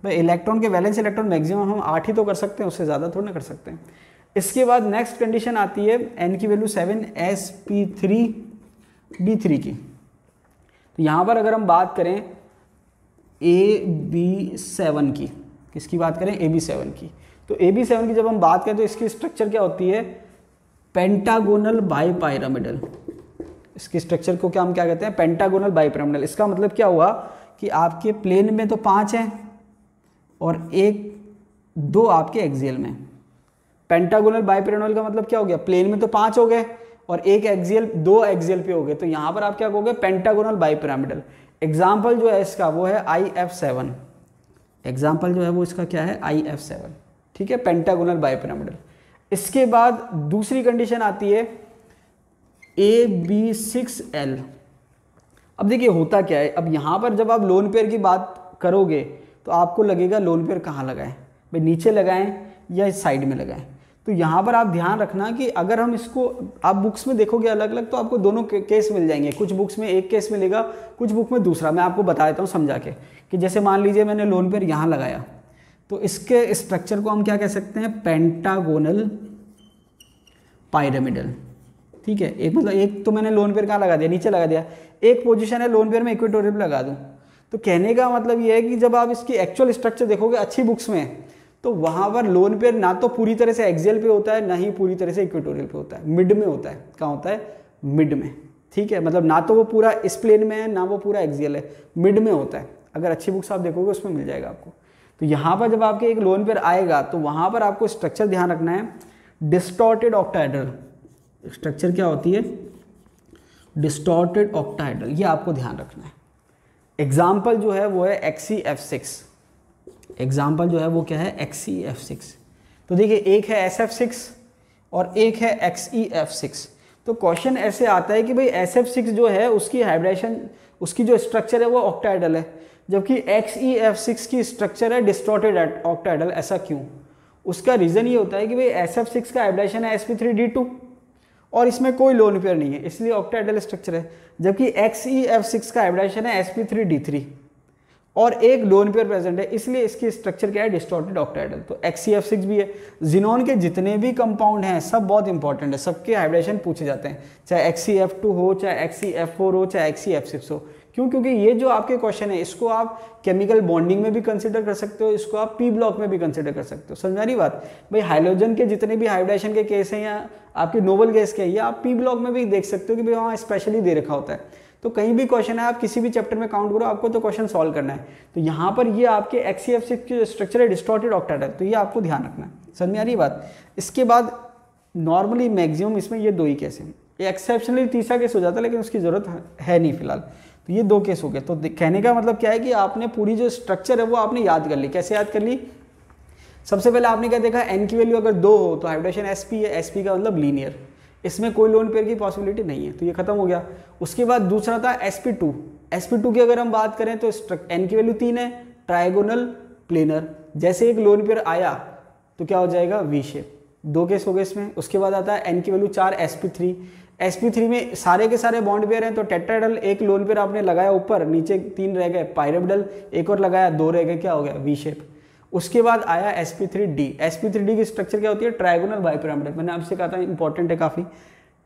भाई इलेक्ट्रॉन के वैलेंस इलेक्ट्रॉन मैक्सिमम हम 8 ही तो कर सकते हैं, उससे ज़्यादा थोड़ा ना कर सकते हैं। इसके बाद नेक्स्ट कंडीशन आती है n की वैल्यू 7 sp3d3 की। तो यहाँ पर अगर हम बात करें AB7 की, किसकी बात करें, AB7 की, तो AB7 की जब हम बात करें तो इसकी स्ट्रक्चर क्या होती है, पेंटागोनल बाइपिरामिडल। इसकी स्ट्रक्चर को क्या हम क्या कहते हैं, पेंटागोनल बाइपिरामिडल। इसका मतलब क्या हुआ कि आपके प्लेन में तो 5 हैं और 2 आपके एक्सियल में। पेंटागोनल बाइपिरामिडल का मतलब क्या हो गया, प्लेन में तो 5 हो गए और 2 एक्सियल पे हो गए। तो यहाँ पर आप क्या कहोगे, पेंटागोनल बाइपिरामिडल। एग्जाम्पल जो है इसका वो है IF7। एग्जाम्पल जो है वो इसका क्या है, IF7, ठीक है, पेंटागोनल बाइपिरामिडल। इसके बाद दूसरी कंडीशन आती है AB6L। अब देखिए होता क्या है, अब यहाँ पर जब आप लोन पेयर की बात करोगे तो आपको लगेगा लोन पेयर कहाँ लगा है, भाई नीचे लगाएं या इस साइड में लगाएं। तो यहाँ पर आप ध्यान रखना कि अगर हम इसको आप बुक्स में देखोगे अलग अलग तो आपको दोनों केस मिल जाएंगे। कुछ बुक्स में एक केस मिलेगा, कुछ बुक में दूसरा। मैं आपको बता देता हूँ समझा के कि जैसे मान लीजिए मैंने लोन पेयर यहाँ लगाया, तो इसके स्ट्रक्चर को हम क्या कह सकते हैं, पेंटागोनल पायरामिडल। ठीक है, एक मतलब एक तो मैंने लोन पेयर कहाँ लगा दिया, नीचे लगा दिया। एक पोजीशन है लोन पेयर में इक्वेटोरियल पे लगा दूँ। तो कहने का मतलब ये है कि जब आप इसकी एक्चुअल स्ट्रक्चर देखोगे अच्छी बुक्स में, तो वहाँ पर लोन पेयर ना तो पूरी तरह से एक्सियल पे होता है, ना ही पूरी तरह से इक्वेटोरियल पे होता है, मिड में होता है। कहाँ होता है, मिड में। ठीक है, मतलब ना तो वो पूरा इस प्लेन में है, ना वो पूरा एक्सियल है, मिड में होता है। अगर अच्छी बुक्स आप देखोगे उसमें मिल जाएगा आपको। तो यहाँ पर जब आपके एक लोन पेयर आएगा तो वहाँ पर आपको स्ट्रक्चर ध्यान रखना है, डिस्टॉर्टेड ऑक्टाहेड्रल। स्ट्रक्चर क्या होती है, डिस्टॉर्टेड ऑक्टाहेड्रल, ये आपको ध्यान रखना है। एग्जाम्पल जो है वो है XeF6। एग्जाम्पल जो है वो क्या है, XeF6। तो देखिए एक है SF6 और एक है XeF6। तो क्वेश्चन ऐसे आता है कि भाई SF6 जो है उसकी हाइब्रिडेशन, उसकी जो स्ट्रक्चर है वो ऑक्टाहेड्रल है, जबकि XeF6 की स्ट्रक्चर है डिस्टॉर्टेड ऑक्टाहेड्रल। ऐसा क्यों? उसका रीज़न ये होता है कि भाई SF6 का हाइब्रिडेशन है sp3d2 और इसमें कोई लोन पेयर नहीं है, इसलिए ऑक्टाहेड्रल स्ट्रक्चर है। जबकि XeF6 का हाइब्रिडेशन है sp3d3 और एक लोन पेयर प्रेजेंट है, इसलिए इसकी स्ट्रक्चर क्या है, डिस्टॉर्टेड ऑक्टाहेड्रल। तो XeF6 भी है। जिनोन के जितने भी कंपाउंड हैं सब बहुत इंपॉर्टेंट है, सबके हाइब्रिडेशन पूछे जाते हैं, चाहे XeF2 हो, चाहे XeF4 हो, चाहे XeF6 हो। क्यों? क्योंकि ये जो आपके क्वेश्चन है इसको आप केमिकल बॉन्डिंग में भी कंसिडर कर सकते हो, इसको आप पी ब्लॉक में भी कंसिडर कर सकते हो। समझ आ रही बात? भाई हाइड्रोजन के जितने भी हाइब्रिडेशन के केस हैं या आपके नोबल गैस के, या आप पी ब्लॉक में भी देख सकते हो कि भाई वहाँ स्पेशली दे रखा होता है। तो कहीं भी क्वेश्चन है, आप किसी भी चैप्टर में काउंट करो, आपको तो क्वेश्चन सॉल्व करना है। तो यहाँ पर ये आपके XeF6 की स्ट्रक्चर है डिस्टॉर्टेड ऑक्टाहेड्रल, तो ये आपको ध्यान रखना है। समझ में आ रही बात? इसके बाद नॉर्मली मैक्सिमम इसमें ये दो ही केस हैं, ये एक्सेप्शनली तीसरा केस हो जाता है लेकिन उसकी ज़रूरत है नहीं फिलहाल। तो ये दो केस हो गए। तो कहने का मतलब क्या है कि आपने पूरी जो स्ट्रक्चर है वो आपने याद कर ली। कैसे याद कर ली? सबसे पहले आपने क्या देखा, n की वैल्यू अगर 2 हो तो हाइब्रिडेशन sp है, sp का मतलब लीनियर, इसमें कोई लोन पेयर की पॉसिबिलिटी नहीं है, तो ये खत्म हो गया। उसके बाद दूसरा था sp2। sp2 की अगर हम बात करें तो n की वैल्यू 3 है, ट्राइगोनल प्लेनर। जैसे एक लोन पेयर आया तो क्या हो जाएगा, वी शेप। दो केस हो गए इसमें। उसके बाद आता है n की वैल्यू 4, sp3। sp3 में सारे के सारे बॉन्ड पेयर हैं, तो टेट्राहेड्रल। एक लोन पेयर आपने लगाया ऊपर, नीचे 3 रह गए, पायरामिडल एक और लगाया, 2 रह गए, क्या हो गया, वी शेप। उसके बाद आया sp3d। sp3d की स्ट्रक्चर क्या होती है, ट्राइगोनल बाइपिरामिडल। मैंने आपसे कहा था इंपॉर्टेंट है काफ़ी।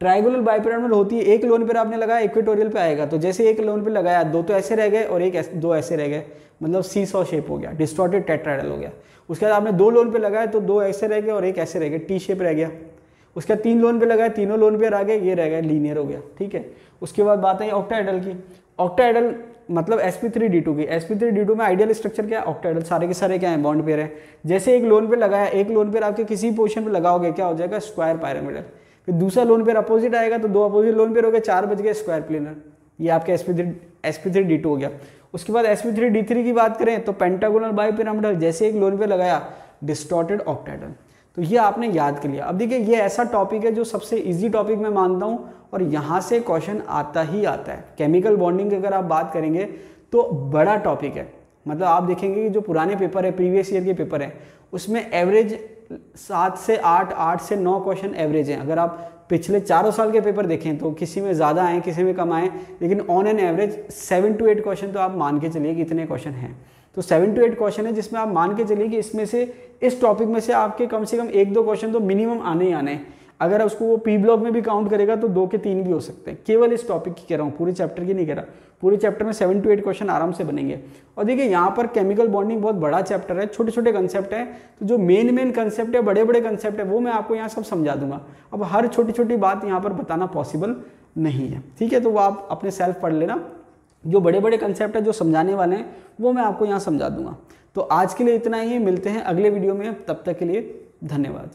ट्राइगोनल बाइपिरामिडल होती है, एक लोन पेयर आपने लगाया इक्वेटोरियल पे आएगा, तो जैसे एक लोन पे लगाया, 2 तो ऐसे रह गए और दो ऐसे रह गए, मतलब सीसॉ शेप हो गया, डिस्टॉर्टेड टेट्राहेड्रल हो गया। उसके बाद आपने 2 लोन पे लगाया तो 2 ऐसे रह गए और एक ऐसे रह गए, टी शेप रह गया। उसके बाद 3 लोन पे लगाया, तीनों लोन पेयर आ गए, ये रह गया, लीनियर हो गया। ठीक है। उसके बाद बात है ऑक्टाहेड्रल की। ऑक्टाहेड्रल मतलब sp3d2 की। sp3d2 में आइडियल स्ट्रक्चर क्या है, ऑक्टाहेड्रल। सारे के सारे क्या है, बॉन्ड पेयर है। जैसे एक लोन पे लगाया, एक लोन पेयर आपके किसी पोजीशन पे लगाओगे, क्या हो जाएगा, स्क्वायर पायरामिडल। फिर दूसरा लोन पेयर अपोजिट आएगा तो 2 अपोजिट लोन पेयर हो गए, 4 बच गए, स्क्वायर प्लेनर। ये आपका sp3d2 हो गया। उसके बाद sp3d3 की बात करें तो पेंटागोनल बाइपिरामिडल। जैसे एक लोन पे लगाया, डिस्टॉर्टेड ऑक्टाहेड्रल। तो ये आपने याद कर लिया। अब देखिए ये ऐसा टॉपिक है जो सबसे इजी टॉपिक मैं मानता हूँ और यहाँ से क्वेश्चन आता ही आता है। केमिकल बॉन्डिंग की अगर आप बात करेंगे तो बड़ा टॉपिक है। मतलब आप देखेंगे कि जो पुराने पेपर है, प्रीवियस ईयर के पेपर हैं, उसमें एवरेज 7 से 8, 8 से 9 क्वेश्चन एवरेज हैं। अगर आप पिछले 4 साल के पेपर देखें तो किसी में ज़्यादा आए, किसी में कम आए, लेकिन on an average 7 to 8 question तो आप मान के चलिए कि इतने क्वेश्चन हैं। तो 7 to 8 क्वेश्चन है जिसमें आप मान के चलिए कि इसमें से, इस टॉपिक में से आपके कम से कम 1-2 क्वेश्चन तो मिनिमम आने ही आने हैं। अगर उसको वो पी ब्लॉक में भी काउंट करेगा तो 2 के 3 भी हो सकते हैं। केवल इस टॉपिक की कह रहा हूँ, पूरे चैप्टर की नहीं कह रहा। पूरे चैप्टर में 7 to 8 क्वेश्चन आराम से बनेंगे। और देखिए यहाँ पर केमिकल बॉन्डिंग बहुत बड़ा चैप्टर है, छोटे छोटे कंसेप्ट है। तो जो मेन कंसेप्ट है, बड़े बड़े कंसेप्ट है, वो मैं आपको यहाँ सब समझा दूंगा। अब हर छोटी छोटी बात यहाँ पर बताना पॉसिबल नहीं है। ठीक है, तो वो आप अपने सेल्फ पढ़ लेना। जो बड़े बड़े कंसेप्ट है, जो समझाने वाले हैं, वो मैं आपको यहाँ समझा दूंगा। तो आज के लिए इतना ही, मिलते हैं अगले वीडियो में। तब तक के लिए धन्यवाद।